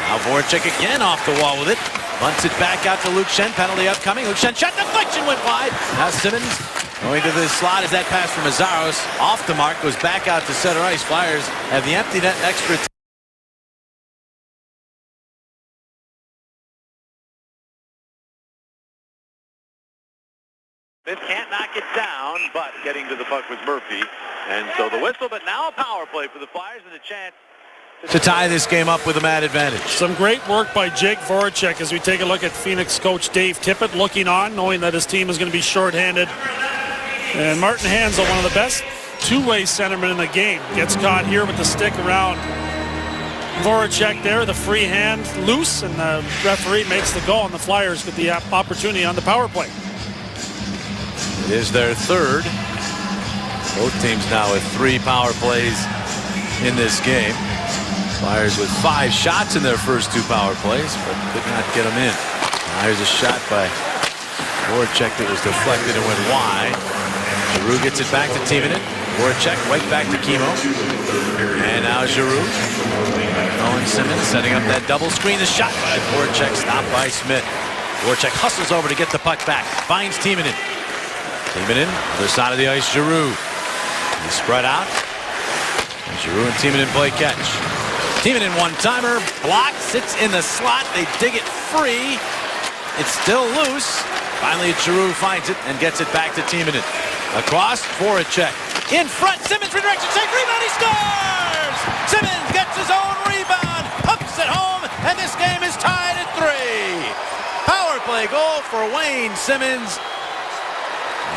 Now Voracek again off the wall with it. Bunts it back out to Luke Schenn. Penalty upcoming. Luke Schenn shot deflection went wide. Now Simmons going to the slot as that pass from Mazaros. Off the mark. Goes back out to center ice. Flyers have the empty net extra. Smith can't knock it down, but getting to the puck with Murphy. And so the whistle, but now a power play for the Flyers and a chance To tie this game up with a man advantage. Some great work by Jake Voracek as we take a look at Phoenix coach Dave Tippett looking on, knowing that his team is going to be shorthanded. And Martin Hanzal, one of the best two-way centermen in the game, gets caught here with the stick around Voracek there, the free hand loose, and the referee makes the goal, and the Flyers get the opportunity on the power play. It is their third. Both teams now with 3 power plays in this game. Flyers with 5 shots in their first 2 power plays, but could not get them in. Now here's a shot by Voracek that was deflected and went wide. Giroux gets it back to Timonen. Voracek right back to Kimmo. And now Giroux. Owen Simmons setting up that double screen. The shot by Voracek, stopped by Smith. Voracek hustles over to get the puck back. Finds Timonen. Timonen, other side of the ice, Giroux. He's spread out. And Giroux and Timonen play catch. Timonen one-timer, blocked, sits in the slot. They dig it free. It's still loose. Finally, Giroux finds it and gets it back to Timonen. Across, Voracek. In front, Simmons redirection, save, rebound, he scores! Simmons gets his own rebound, pumps it home, and this game is tied at 3. Power play goal for Wayne Simmons.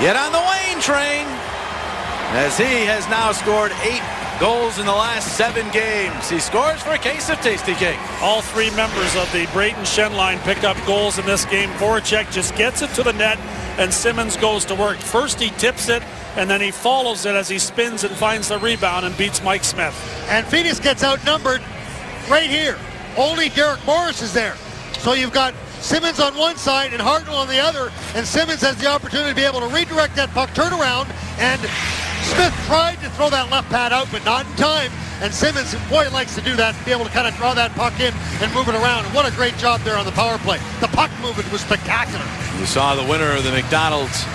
Get on the Wayne train, as he has now scored 8 goals in the last 7 games. He scores for a case of Tasty Cake. All 3 members of the Brayden Schenn line picked up goals in this game. Voracek just gets it to the net, and Simmons goes to work. First he tips it, and then he follows it as he spins and finds the rebound and beats Mike Smith. And Phoenix gets outnumbered right here. Only Derek Morris is there. So you've got Simmons on one side and Hartnell on the other, and Simmons has the opportunity to be able to redirect that puck, turn around, and Smith tried to throw that left pad out, but not in time. And Simmons, boy, likes to do that, be able to kind of draw that puck in and move it around. And what a great job there on the power play. The puck movement was spectacular. You saw the winner of the McDonald's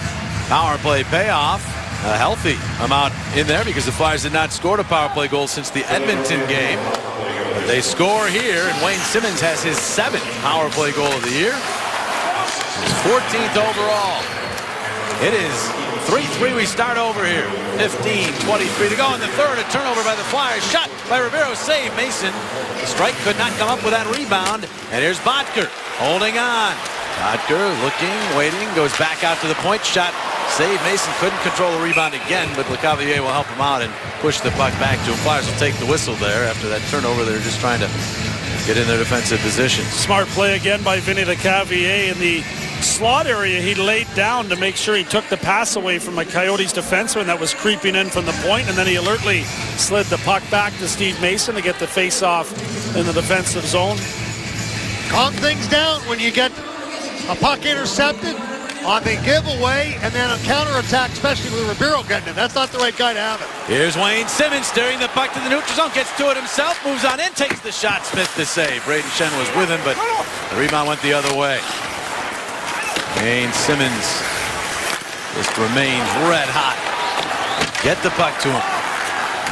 power play payoff. A healthy amount in there because the Flyers did not score a power play goal since the Edmonton game. But they score here, and Wayne Simmons has his 7th power play goal of the year. His 14th overall. It is 3-3. We start over here. 15:23 to go in the third. A turnover by the Flyers. Shot by Ribeiro. Save Mason. The strike could not come up with that rebound. And here's Bottker holding on. Bottker looking, waiting, goes back out to the point. Shot. Save Mason. Couldn't control the rebound again, but LeCavalier will help him out and push the puck back to him. Flyers will take the whistle there after that turnover. They're just trying to get in their defensive position. Smart play again by Vinny LeCavalier in the slot area. He laid down to make sure he took the pass away from a Coyotes defenseman that was creeping in from the point, and then he alertly slid the puck back to Steve Mason to get the face-off in the defensive zone. Calm things down when you get a puck intercepted on the giveaway and then a counterattack, especially with Ribeiro getting it. That's not the right guy to have it. Here's Wayne Simmons steering the puck to the neutral zone, gets to it himself, moves on in, takes the shot. Smith to save. Brayden Schenn was with him, but the rebound went the other way. Wayne Simmons just remains red hot. Get the puck to him.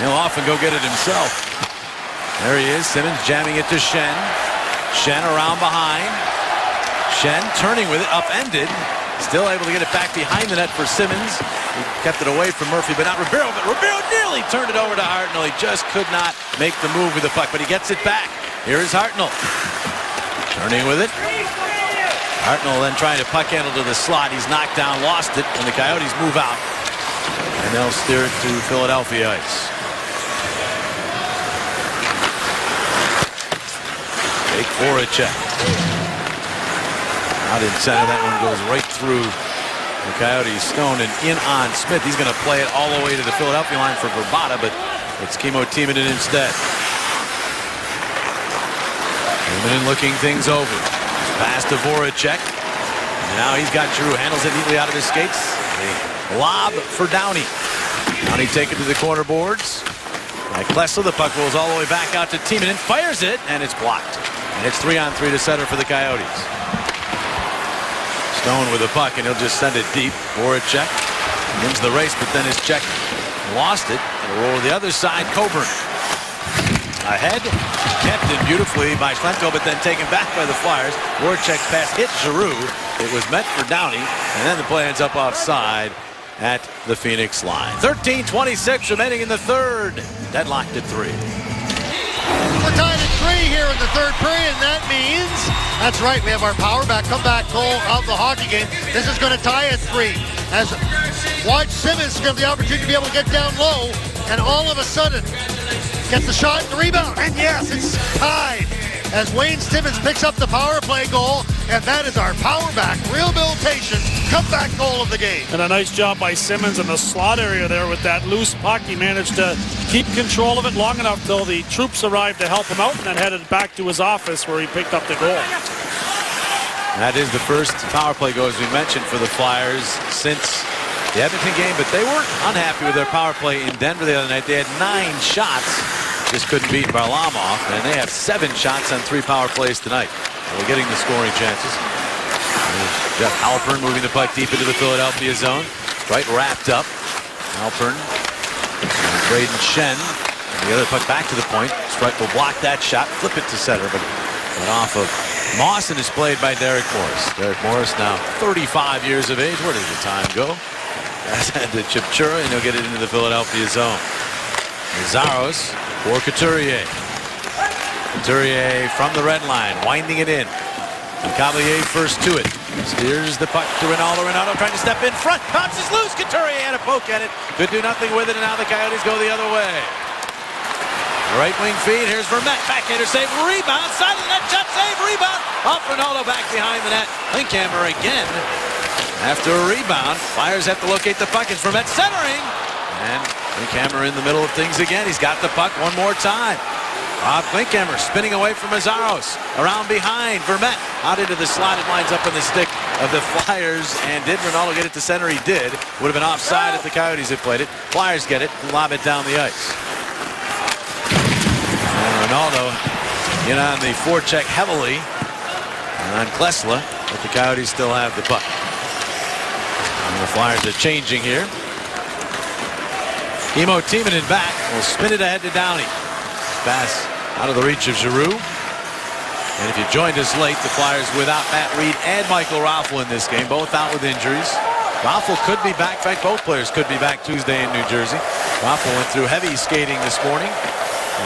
He'll often go get it himself. There he is. Simmons jamming it to Schenn. Schenn around behind. Schenn turning with it, upended. Still able to get it back behind the net for Simmons. He kept it away from Murphy, but not Ribeiro. But Ribeiro nearly turned it over to Hartnell. He just could not make the move with the puck, but he gets it back. Here is Hartnell. Turning with it. Hartnell then trying to puck handle to the slot. He's knocked down, lost it, and the Coyotes move out. And they'll steer it to Philadelphia ice. Jake Voracek. Out in center, that one goes right through the Coyotes' stone and in on Smith. He's going to play it all the way to the Philadelphia line for Vrbata, but it's Kimmo Timonen instead. Timonen looking things over. Pass to Voracek. And now he's got Giroux. Handles it neatly out of his skates. A lob for Downey. Downey taken to the corner boards. By Klesla, the puck rolls all the way back out to Timonen, fires it, and it's blocked. And it's 3-on-3 to center for the Coyotes. Stone with the puck, and he'll just send it deep. Voracek wins the race, but then his check lost it. It'll roll to the other side. Coburn ahead, kept in beautifully by Schlemko, but then taken back by the Flyers. Voracek's pass hit Giroux. It was meant for Downey, and then the play ends up offside at the Phoenix line. 13:26 remaining in the third. Deadlocked at 3. We're tied at 3 here in the third period, and that means, that's right, we have our power back, comeback goal of the hockey game. This is going to tie at 3. As Wyatt Simmonds is going to have the opportunity to be able to get down low, and all of a sudden, gets the shot and the rebound. And yes, it's tied as Wayne Simmonds picks up the power play goal, and that is our power back rehabilitation comeback goal of the game. And a nice job by Simmonds in the slot area there with that loose puck. He managed to keep control of it long enough till the troops arrived to help him out, and then headed back to his office where he picked up the goal. That is the first power play goal, as we mentioned, for the Flyers since the Edmonton game, but they weren't unhappy with their power play in Denver the other night. They had 9 shots, just couldn't beat Varlamov, and they have 7 shots on 3 power plays tonight. They're getting the scoring chances. There's Jeff Halpern moving the puck deep into the Philadelphia zone. Right wrapped up. Halpern, Braden Shen, and the other puck back to the point. Strike will block that shot, flip it to center, but went off of Moss, and is played by Derek Morris. Derek Morris now 35 years of age. Where does the time go? That's at the Chipchura, and he'll get it into the Philadelphia zone. Zaros for Couturier. Couturier from the red line, winding it in. And Cavalier first to it. Steers the puck to Ronaldo. Ronaldo trying to step in front. Bounces loose. Couturier had a poke at it. Could do nothing with it, and now the Coyotes go the other way. Right wing feed. Here's Vermette. Backhander save. Rebound. Side of the net. Shot save. Rebound. Off Ronaldo back behind the net. Linkhammer again. After a rebound, Flyers have to locate the puck. It's Vermette centering. And Linkhammer in the middle of things again. He's got the puck one more time. Rob Linkhammer spinning away from Azaros. Around behind. Vermette out into the slot. It lines up in the stick of the Flyers. And did Ronaldo get it to center? He did. Would have been offside if the Coyotes had played it. Flyers get it and lob it down the ice. And Ronaldo in on the forecheck heavily. And on Klesla. But the Coyotes still have the puck. And the Flyers are changing here. Emo Timonen back. Will spin it ahead to Downey. Pass out of the reach of Giroux. And if you joined us late, the Flyers without Matt Reed and Michael Raffl in this game, both out with injuries. Raffl could be back. In fact, both players could be back Tuesday in New Jersey. Raffl went through heavy skating this morning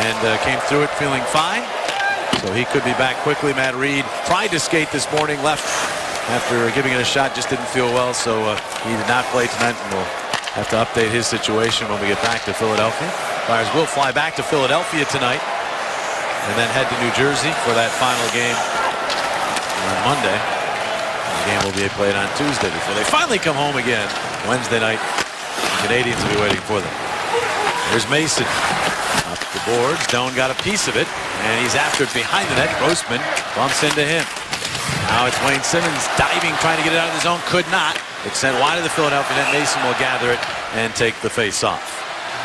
and came through it feeling fine. So he could be back quickly. Matt Reed tried to skate this morning, left after giving it a shot, just didn't feel well, so he did not play tonight, and we'll have to update his situation when we get back to Philadelphia. Flyers will fly back to Philadelphia tonight and then head to New Jersey for that final game on Monday. The game will be played on Tuesday before they finally come home again Wednesday night. The Canadians will be waiting for them. There's Mason up the boards. Doan got a piece of it, and he's after it behind the net. Grossman bumps into him. Now it's Wayne Simmonds diving, trying to get it out of the zone. Could not. It's sent wide of the Philadelphia net. Mason will gather it and take the face-off.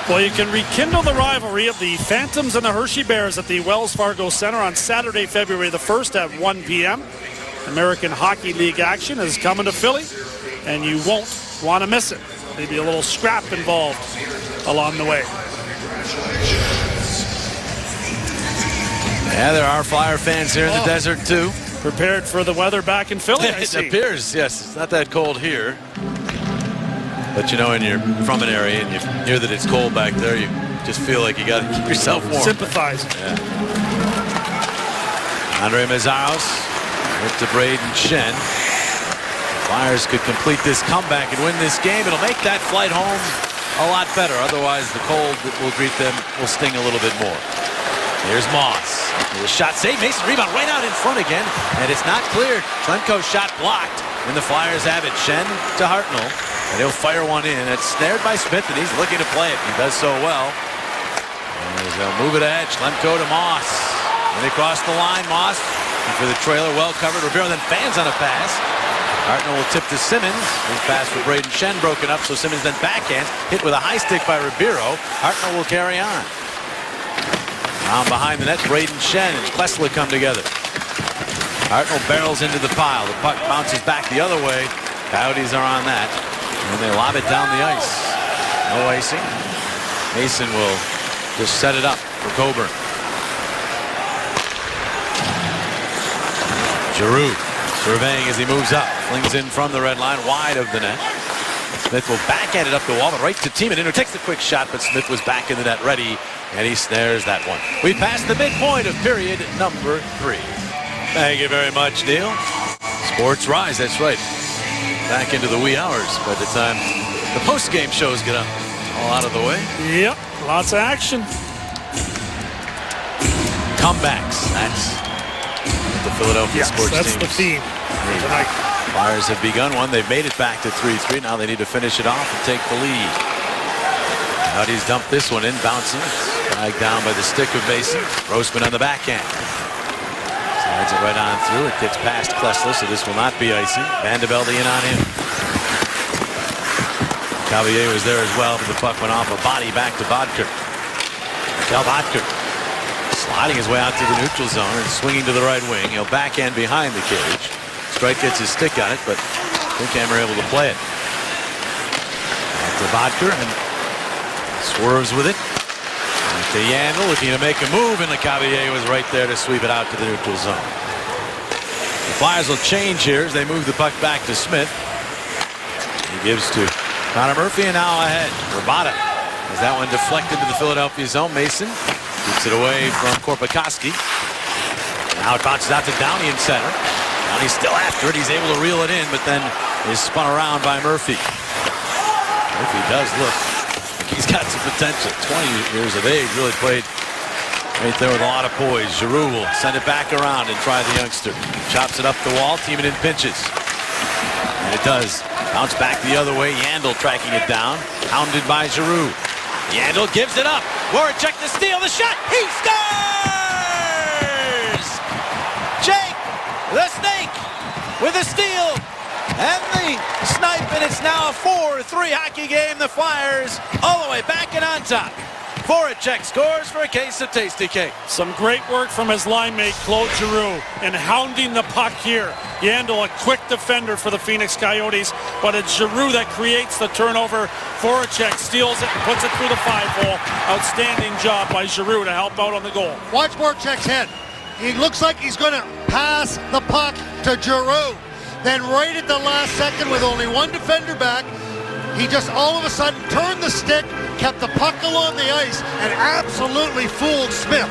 Well, you can rekindle the rivalry of the Phantoms and the Hershey Bears at the Wells Fargo Center on Saturday, February the 1st at 1 p.m. American Hockey League action is coming to Philly, and you won't want to miss it. Maybe a little scrap involved along the way. Yeah, there are Flyer fans here in the desert, too. Prepared for the weather back in Philly, I see. It appears, yes. It's not that cold here. But you know, when you're from an area and you hear that it's cold back there, you just feel like you got to keep yourself warm. Sympathize. Yeah. Andre Meszaros with to Braden Shen. Flyers could complete this comeback and win this game. It'll make that flight home a lot better. Otherwise, the cold that will greet them will sting a little bit more. Here's Moss. The shot saved. Mason rebound right out in front again, and it's not cleared. Klemko's shot blocked, and the Flyers have it. Shen to Hartnell, and he'll fire one in. It's snared by Smith, and he's looking to play it. He does so well. And they'll move it ahead. Klemko to Moss. And they cross the line. Moss for the trailer, well covered. Ribeiro then fans on a pass. Hartnell will tip to Simmons. His pass for Braden Shen broken up, so Simmons then backhand, hit with a high stick by Ribeiro. Hartnell will carry on. Down behind the net, Braden Shen and Klesla come together. Hartnell barrels into the pile. The puck bounces back the other way. Coyotes are on that. And they lob it down the ice. No icing. Mason will just set it up for Coburn. Giroux surveying as he moves up. Flings in from the red line, wide of the net. Smith will backhand it up the wall, but right to Timonen, who takes the quick shot, but Smith was back in the net ready, and he snares that one. We passed the midpoint of period number 3. Thank you very much, Neil. Sports Rise, that's right. Back into the wee hours by the time the post-game shows get up. All out of the way. Yep, lots of action. Comebacks, that's the Philadelphia sports that's teams. the theme tonight. Flyers have begun one. They've made it back to 3-3. Now they need to finish it off and take the lead. Coyotes dump this one in, bouncing. Dragged down by the stick of Mason. Grossman on the backhand. Slides it right on through. It gets past Klesla, so this will not be icing. Van de Velde in on him. Cavalier was there as well, but the puck went off a body back to Bodker. Cal Bodker sliding his way out to the neutral zone and swinging to the right wing. He'll backhand behind the cage. Strike gets his stick on it, but Klinkhammer able to play it. Back to Bodker and swerves with it. Back to Yandel looking to make a move, and Lecavalier was right there to sweep it out to the neutral zone. The Flyers will change here as they move the puck back to Smith. He gives to Connor Murphy, and now ahead. Rabada has that one deflected to the Philadelphia zone. Mason keeps it away from Korpikoski. Now it bounces out to Downey in center. Downey's still after it. He's able to reel it in, but then is spun around by Murphy. Murphy does look like he's got some potential. 20 years of age, really played right there with a lot of poise. Giroux will send it back around and try the youngster. Chops it up the wall. Timonen pinches. And it does. Bounce back the other way. Yandel tracking it down. Hounded by Giroux. Yandel gives it up. Voracek to steal the shot. He scores! Jake, the Snake, with a steal. And the snipe, and it's now a 4-3 hockey game. The Flyers all the way back and on top. Voracek scores for a case of Tasty Cake. Some great work from his line mate, Claude Giroux, in hounding the puck here. Yandel, a quick defender for the Phoenix Coyotes, but it's Giroux that creates the turnover. Voracek steals it and puts it through the 5-hole. Outstanding job by Giroux to help out on the goal. Watch Voracek's head. He looks like he's going to pass the puck to Giroux. Then right at the last second, with only one defender back, he just all of a sudden turned the stick, kept the puck along the ice, and absolutely fooled Smith.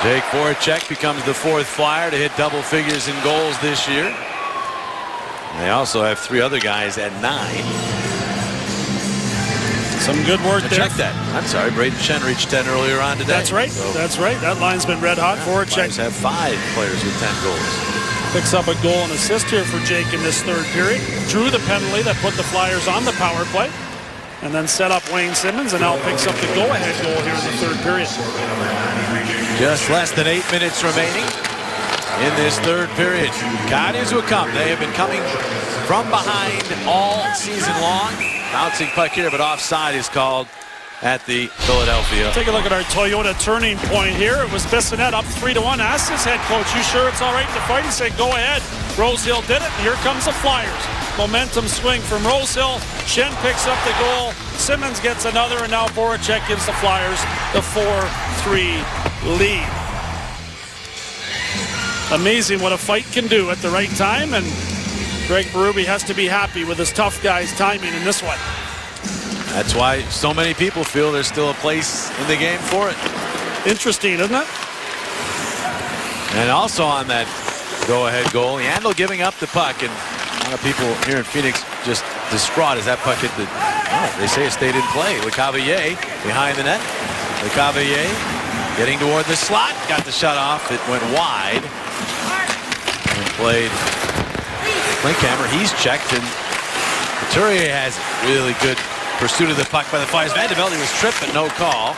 Jake Voracek becomes the 4th Flyer to hit double figures in goals this year. And they also have 3 other guys at 9. Some good work there. Check that. I'm sorry, Braden Shen reached 10 earlier on today. That's right. So That's right. That line's been red hot. Voracek have 5 players with 10 goals. picks up a goal and assist here for Jake in this 3rd period. Drew the penalty that put the Flyers on the power play. And then set up Wayne Simmons, and now picks up the go-ahead goal here in the 3rd period. Just less than 8 minutes remaining in this 3rd period. Coyotes will come. They have been coming from behind all season long. Bouncing puck here, but offside is called at the Philadelphia. Take a look at our Toyota turning point here. It was Bissonnette up 3-1. Asked his head coach, "You sure it's all right in the fight?" He said, "Go ahead." Rosehill did it, and here comes the Flyers. Momentum swing from Rosehill. Shen picks up the goal. Simmons gets another, and now Voracek gives the Flyers the 4-3 lead. Amazing what a fight can do at the right time, and Greg Berube has to be happy with his tough guys' timing in this one. That's why so many people feel there's still a place in the game for it. Interesting, isn't it? And also on that go-ahead goal, Yandel giving up the puck, and a lot of people here in Phoenix just distraught as that puck hit the, they say it stayed in play. Lecavalier behind the net. Lecavalier getting toward the slot, got the shot off. It went wide and played Klinkhammer. He's checked, and Couturier has really good pursuit of the puck by the Flyers. Van de Velde was tripped, but no call.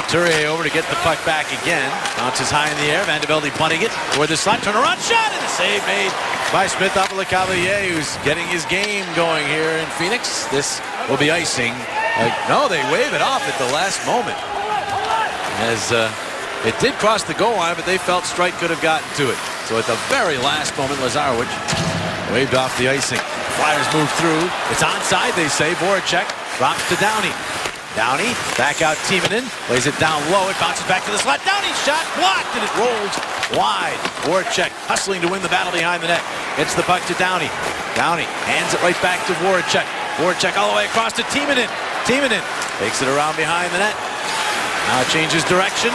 Couturier over to get the puck back again. Bounces high in the air. Van de Velde punting it toward the slot. Turnaround shot, and a save made by Smith off of LeCavalier, who's getting his game going here in Phoenix. This will be icing. No, they wave it off at the last moment. As it did cross the goal line, but they felt Streit could have gotten to it. So at the very last moment, Lazarowicz waved off the icing. Flyers move through. It's onside, they say. Voracek drops to Downey. Downey back out Timonen, lays it down low. It bounces back to the slot. Downey shot blocked, and it rolls wide. Voracek hustling to win the battle behind the net. Gets the puck to Downey. Downey hands it right back to Voracek. Voracek all the way across to Timonen. Timonen takes it around behind the net. Now changes direction.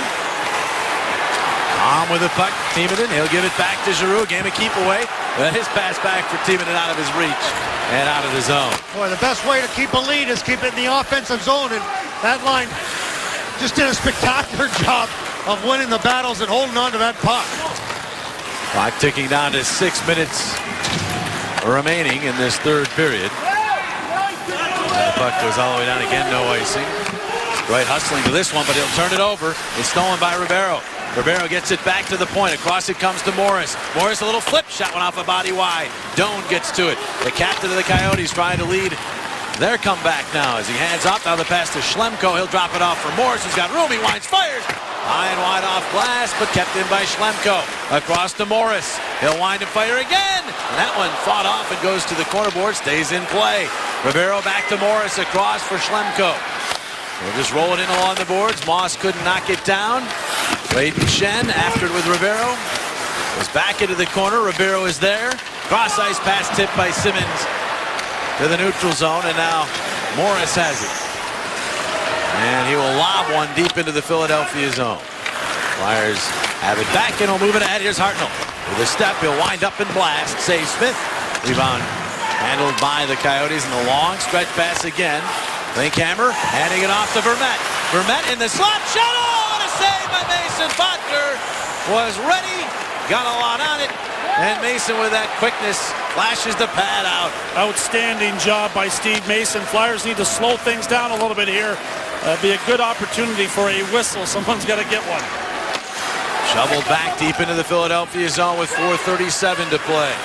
On with the puck, Timonen. He'll give it back to Giroux. Game of keep away. But his pass back for Timonen out of his reach and out of the zone. Boy, the best way to keep a lead is keep it in the offensive zone, and that line just did a spectacular job of winning the battles and holding on to that puck. Clock ticking down to 6 minutes remaining in this third period. The puck goes all the way down again, no icing. Right hustling to this one, but he'll turn it over. It's stolen by Ribeiro. Ribeiro gets it back to the point. Across it comes to Morris. Morris, a little flip shot, went off a body wide. Doan gets to it. The captain of the Coyotes trying to lead their comeback now as he hands off. Now the pass to Schlemko. He'll drop it off for Morris, who's got room. He winds, fires. High and wide off glass, but kept in by Schlemko. Across to Morris. He'll wind and fire again. And that one fought off and goes to the corner board. Stays in play. Ribeiro back to Morris. Across for Schlemko. We'll just roll it in along the boards. Moss couldn't knock it down. Clayton Schenn after it with Ribeiro. Was back into the corner. Ribeiro is there. Cross ice pass tipped by Simmons to the neutral zone. And now Morris has it. And he will lob one deep into the Philadelphia zone. Flyers have it back and will move it ahead. Here's Hartnell. With a step, he'll wind up and blast. Save Smith. Rebound handled by the Coyotes in the long stretch pass again. Linkhammer handing it off to Vermette. Vermette in the slot shot. Oh, what a save by Mason. Botker was ready, got a lot on it, and Mason with that quickness flashes the pad out. Outstanding job by Steve Mason. Flyers need to slow things down a little bit here. That'd be a good opportunity for a whistle. Someone's got to get one. Shoveled back deep into the Philadelphia zone with 4:37 to play.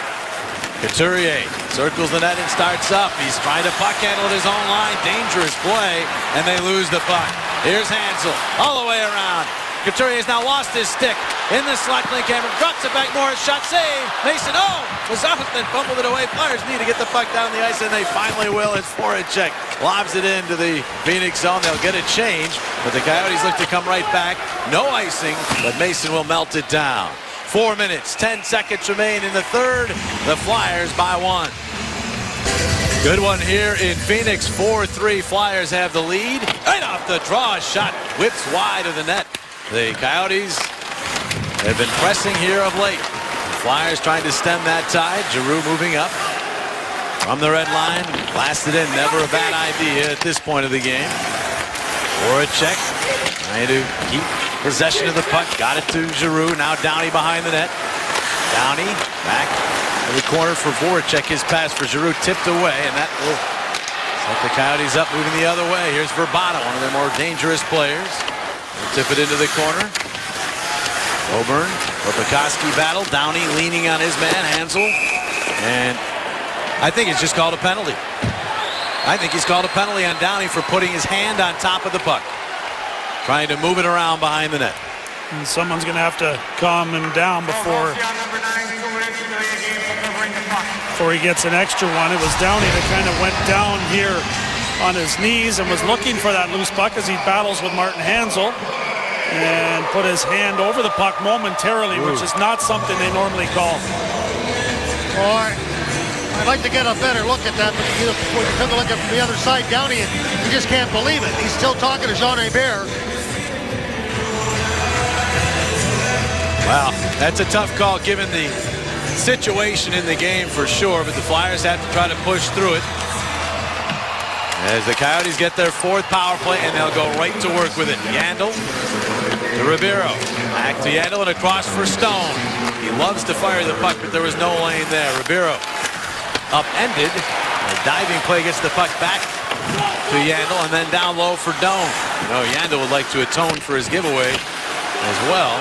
Couturier circles the net and starts up. He's trying to puck handle at his own line. Dangerous play, and they lose the puck. Here's Hansel all the way around. Couturier's now lost his stick. In the slot, Linkhammer drops it back. Morris shot save. Mason, was out and fumbled it away. Flyers need to get the puck down the ice, and they finally will. It's Voracek. Lobs it into the Phoenix zone. They'll get a change, but the Coyotes look to come right back. No icing, but Mason will melt it down. 4 minutes, 10 seconds remain in the third. The Flyers by 1. Good one here in Phoenix. 4-3. Flyers have the lead. Right off the draw, shot whips wide of the net. The Coyotes have been pressing here of late. The Flyers trying to stem that tide. Giroux moving up from the red line. Blasted in. Never a bad idea at this point of the game. Voracek trying to keep possession of the puck. Got it to Giroux. Now Downey behind the net. Downey back to the corner for Voracek. His pass for Giroux tipped away, and that will set the Coyotes up moving the other way. Here's Verbata, one of their more dangerous players. They'll tip it into the corner. Coburn, Opikoski battle. Downey leaning on his man, Hansel. And I think it's just called a penalty. I think he's called a penalty on Downey for putting his hand on top of the puck. Trying to move it around behind the net. And someone's going to have to calm him down before he gets an extra one. It was Downey that kind of went down here on his knees and was looking for that loose puck as he battles with Martin Hansel and put his hand over the puck momentarily, which is not something they normally call. Boy, I'd like to get a better look at that, but when you took a look at the other side, Downey, you just can't believe it. He's still talking to Jean Hebert. Wow, that's a tough call given the situation in the game for sure, but the Flyers have to try to push through it. As the Coyotes get their fourth power play, and they'll go right to work with it. Yandel to Ribeiro. Back to Yandel and across for Stone. He loves to fire the puck, but there was no lane there. Ribeiro upended. A diving play gets the puck back to Yandel and then down low for Doan. You know, Yandel would like to atone for his giveaway as well.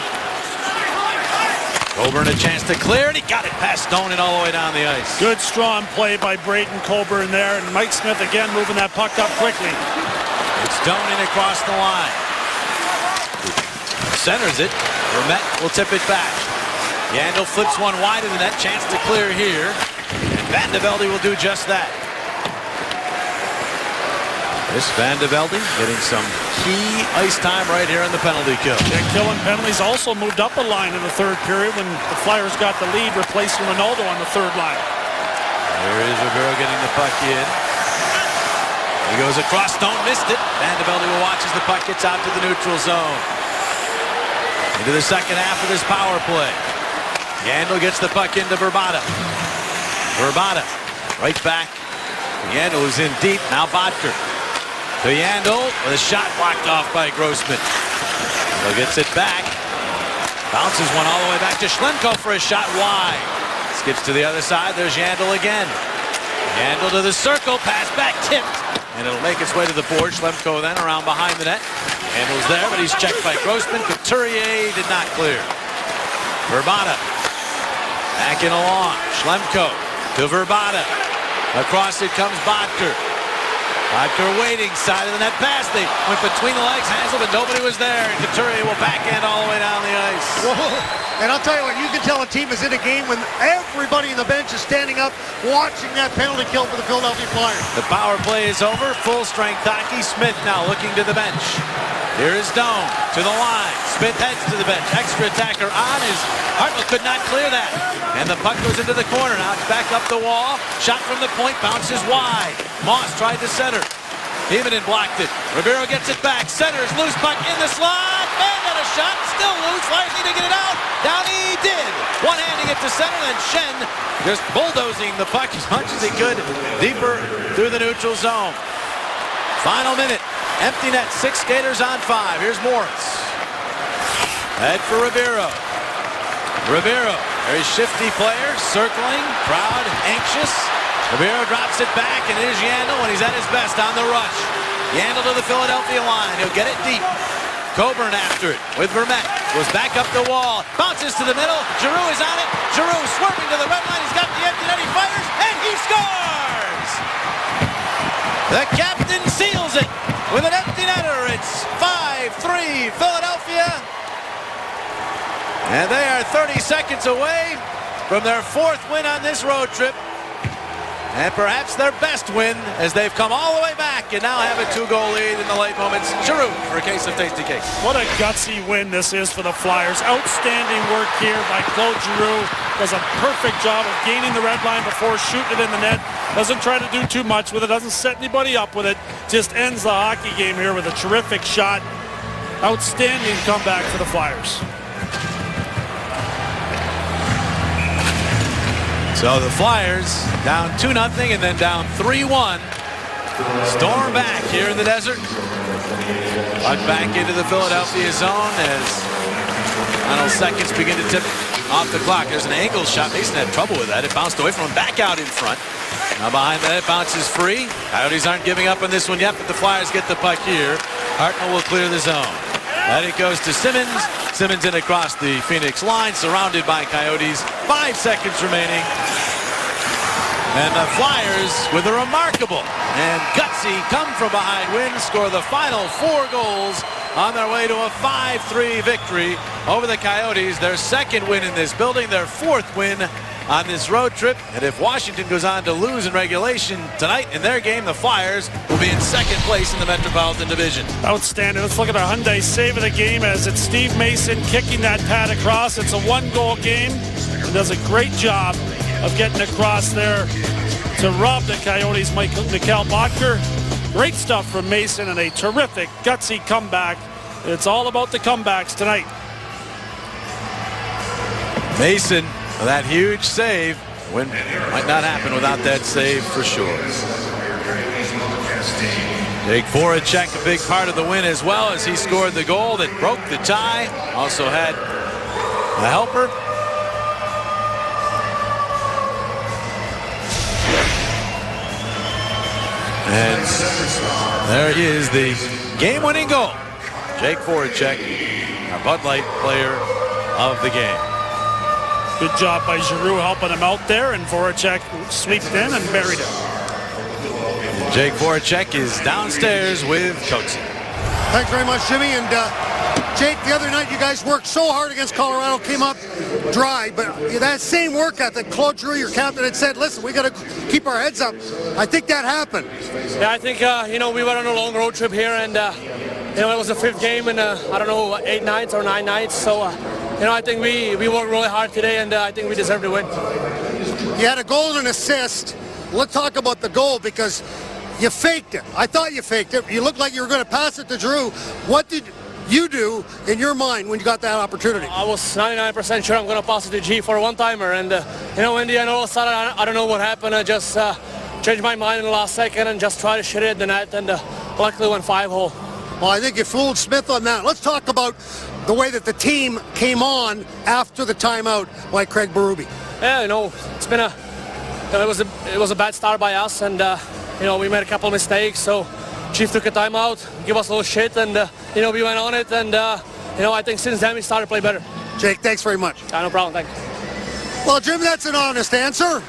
Coburn a chance to clear, and he got it past Stone and all the way down the ice. Good strong play by Brayden Coburn there, and Mike Smith again moving that puck up quickly. It's Stone in across the line. Centers it. Vermette will tip it back. Yandel flips one wide of the net. Chance to clear here. And Van de Velde will do just that. This Van de Velde getting some key ice time right here on the penalty kill. And killing penalties also moved up a line in the third period when the Flyers got the lead, replacing Ronaldo on the third line. Here is Rivera getting the puck in. He goes across, Stone missed it. Van de Velde will watch as the puck gets out to the neutral zone. Into the second half of this power play. Yandel gets the puck into Verbata. Verbata right back. Yandel is in deep. Now Bodker. To Yandel with a shot blocked off by Grossman. Yandel gets it back. Bounces one all the way back to Schlemko for a shot wide. Skips to the other side. There's Yandel again. Yandel to the circle. Pass back tipped. And it'll make its way to the board. Schlemko then around behind the net. Yandel's there, but he's checked by Grossman. Couturier did not clear. Verbata. Backing along. Schlemko to Verbata. Across it comes Bodker. Bodker waiting, side of the net pass. They went between the legs, Hansel, but nobody was there. And Couturier will backhand all the way down the ice. Whoa. And I'll tell you what, you can tell a team is in a game when everybody in the bench is standing up watching that penalty kill for the Philadelphia Flyers. The power play is over. Full strength hockey. Smith now looking to the bench. Here is Doan to the line. Smith heads to the bench. Extra attacker on is Hartnell could not clear that. And the puck goes into the corner. Now it's back up the wall. Shot from the point. Bounces wide. Moss tried to center. Heaman blocked it. Ribeiro gets it back. Centers. Loose puck in the slot. Man got a shot. Still loose. Flyers need to get it out. Down he did. One-handing it to center. And Schenn just bulldozing the puck as much as he could. Deeper through the neutral zone. Final minute. Empty net. 6 skaters on 5. Here's Morris. Head for Ribeiro. Ribeiro. Very shifty player. Circling. Proud. Anxious. Ribeiro drops it back, and here's Yandel when he's at his best on the rush. Yandel to the Philadelphia line. He'll get it deep. Coburn after it with Vermette. Goes back up the wall. Bounces to the middle. Giroux is on it. Giroux swerving to the red line. He's got the empty net. He fires, and he scores! The captain seals it with an empty netter. It's 5-3 Philadelphia. And they are 30 seconds away from their 4th win on this road trip. And perhaps their best win as they've come all the way back and now have a 2-goal lead in the late moments. Giroux for a case of Tasty Cake. What a gutsy win this is for the Flyers. Outstanding work here by Claude Giroux. Does a perfect job of gaining the red line before shooting it in the net. Doesn't try to do too much with it. Doesn't set anybody up with it. Just ends the hockey game here with a terrific shot. Outstanding comeback for the Flyers. So the Flyers down 2-0 and then down 3-1. Storm back here in the desert. Puck back into the Philadelphia zone as final seconds begin to tip off the clock. There's an angle shot. Mason had trouble with that. It bounced away from him, back out in front. Now behind that, it bounces free. Coyotes aren't giving up on this one yet, but the Flyers get the puck here. Hartnell will clear the zone. And it goes to Simmons. Simmons in across the Phoenix line, surrounded by Coyotes. 5 seconds remaining. And the Flyers, with a remarkable and gutsy come-from-behind win, score the final 4 goals on their way to a 5-3 victory over the Coyotes. Their 2nd win in this building, their 4th win on this road trip. And if Washington goes on to lose in regulation tonight in their game, the Flyers will be in 2nd place in the Metropolitan Division. Outstanding. Let's look at our Hyundai save of the game as it's Steve Mason kicking that pad across. It's a 1-goal game and does a great job of getting across there to rob the Coyotes. Mikhail Bodker. Great stuff from Mason and a terrific gutsy comeback. It's all about the comebacks tonight. Mason, that huge save. Win might not happen without that save for sure. Jake Voracek, a big part of the win as well, as he scored the goal that broke the tie. Also had a helper. And there he is, the game-winning goal. Jake Voracek, our Bud Light player of the game. Good job by Giroux helping him out there, and Voracek sweeped in and buried it. Jake Voracek is downstairs with Coatsy. Thanks very much, Jimmy. And Jake, the other night you guys worked so hard against Colorado, came up dry, but that same work ethic, Claude Giroux, your captain, had said, listen, we got to keep our heads up. I think that happened. Yeah, I think, we went on a long road trip here, and, it was the 5th game in, 8 nights or 9 nights. So, I think we worked really hard today, and I think we deserve to win. You had a goal and an assist. Let's talk about the goal, because you faked it. I thought you faked it. You looked like you were going to pass it to Giroux. What did you do in your mind when you got that opportunity? I was 99% sure I'm going to pass it to G for a one-timer. And, in the end, all of a sudden, I don't know what happened. I just changed my mind in the last second and just tried to shoot it at the net. And luckily went 5-hole. Well, I think you fooled Smith on that. Let's talk about the way that the team came on after the timeout by Craig Berube. Yeah, it's been it was a bad start by us. And, we made a couple of mistakes. So Chief took a timeout, give us a little shit, and, we went on it. And, I think since then we started to play better. Jake, thanks very much. No problem, thank you. Well, Jim, that's an honest answer.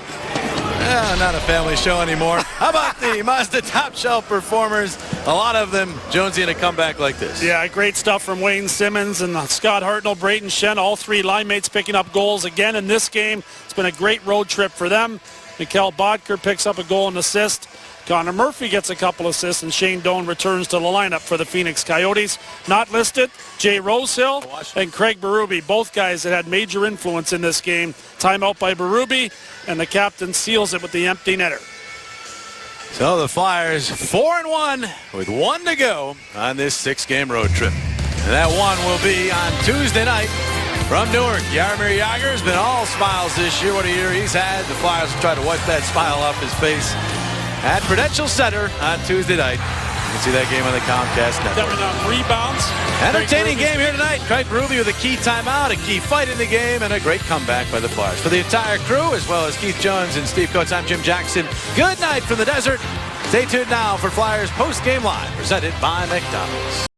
Yeah, not a family show anymore. How about the Mazda Top Shelf performers? A lot of them, Jonesy, in a comeback like this. Yeah, great stuff from Wayne Simmons and Scott Hartnell, Brayden Schenn, all 3 line mates picking up goals again in this game. It's been a great road trip for them. Mikkel Bodker picks up a goal and assist. Connor Murphy gets a couple assists, and Shane Doan returns to the lineup for the Phoenix Coyotes. Not listed, Jay Rosehill and Craig Berube, both guys that had major influence in this game. Timeout by Berube, and the captain seals it with the empty netter. So the Flyers 4-1 with 1 to go on this 6-game road trip. And that one will be on Tuesday night from Newark. Jaromir Jagr has been all smiles this year. What a year he's had. The Flyers will try to wipe that smile off his face at Prudential Center on Tuesday night. You can see that game on the Comcast Network. Rebounds. Entertaining game here tonight. Craig Berube with a key timeout, a key fight in the game, and a great comeback by the Flyers. For the entire crew, as well as Keith Jones and Steve Coates, I'm Jim Jackson. Good night from the desert. Stay tuned now for Flyers Post-Game Live, presented by McDonald's.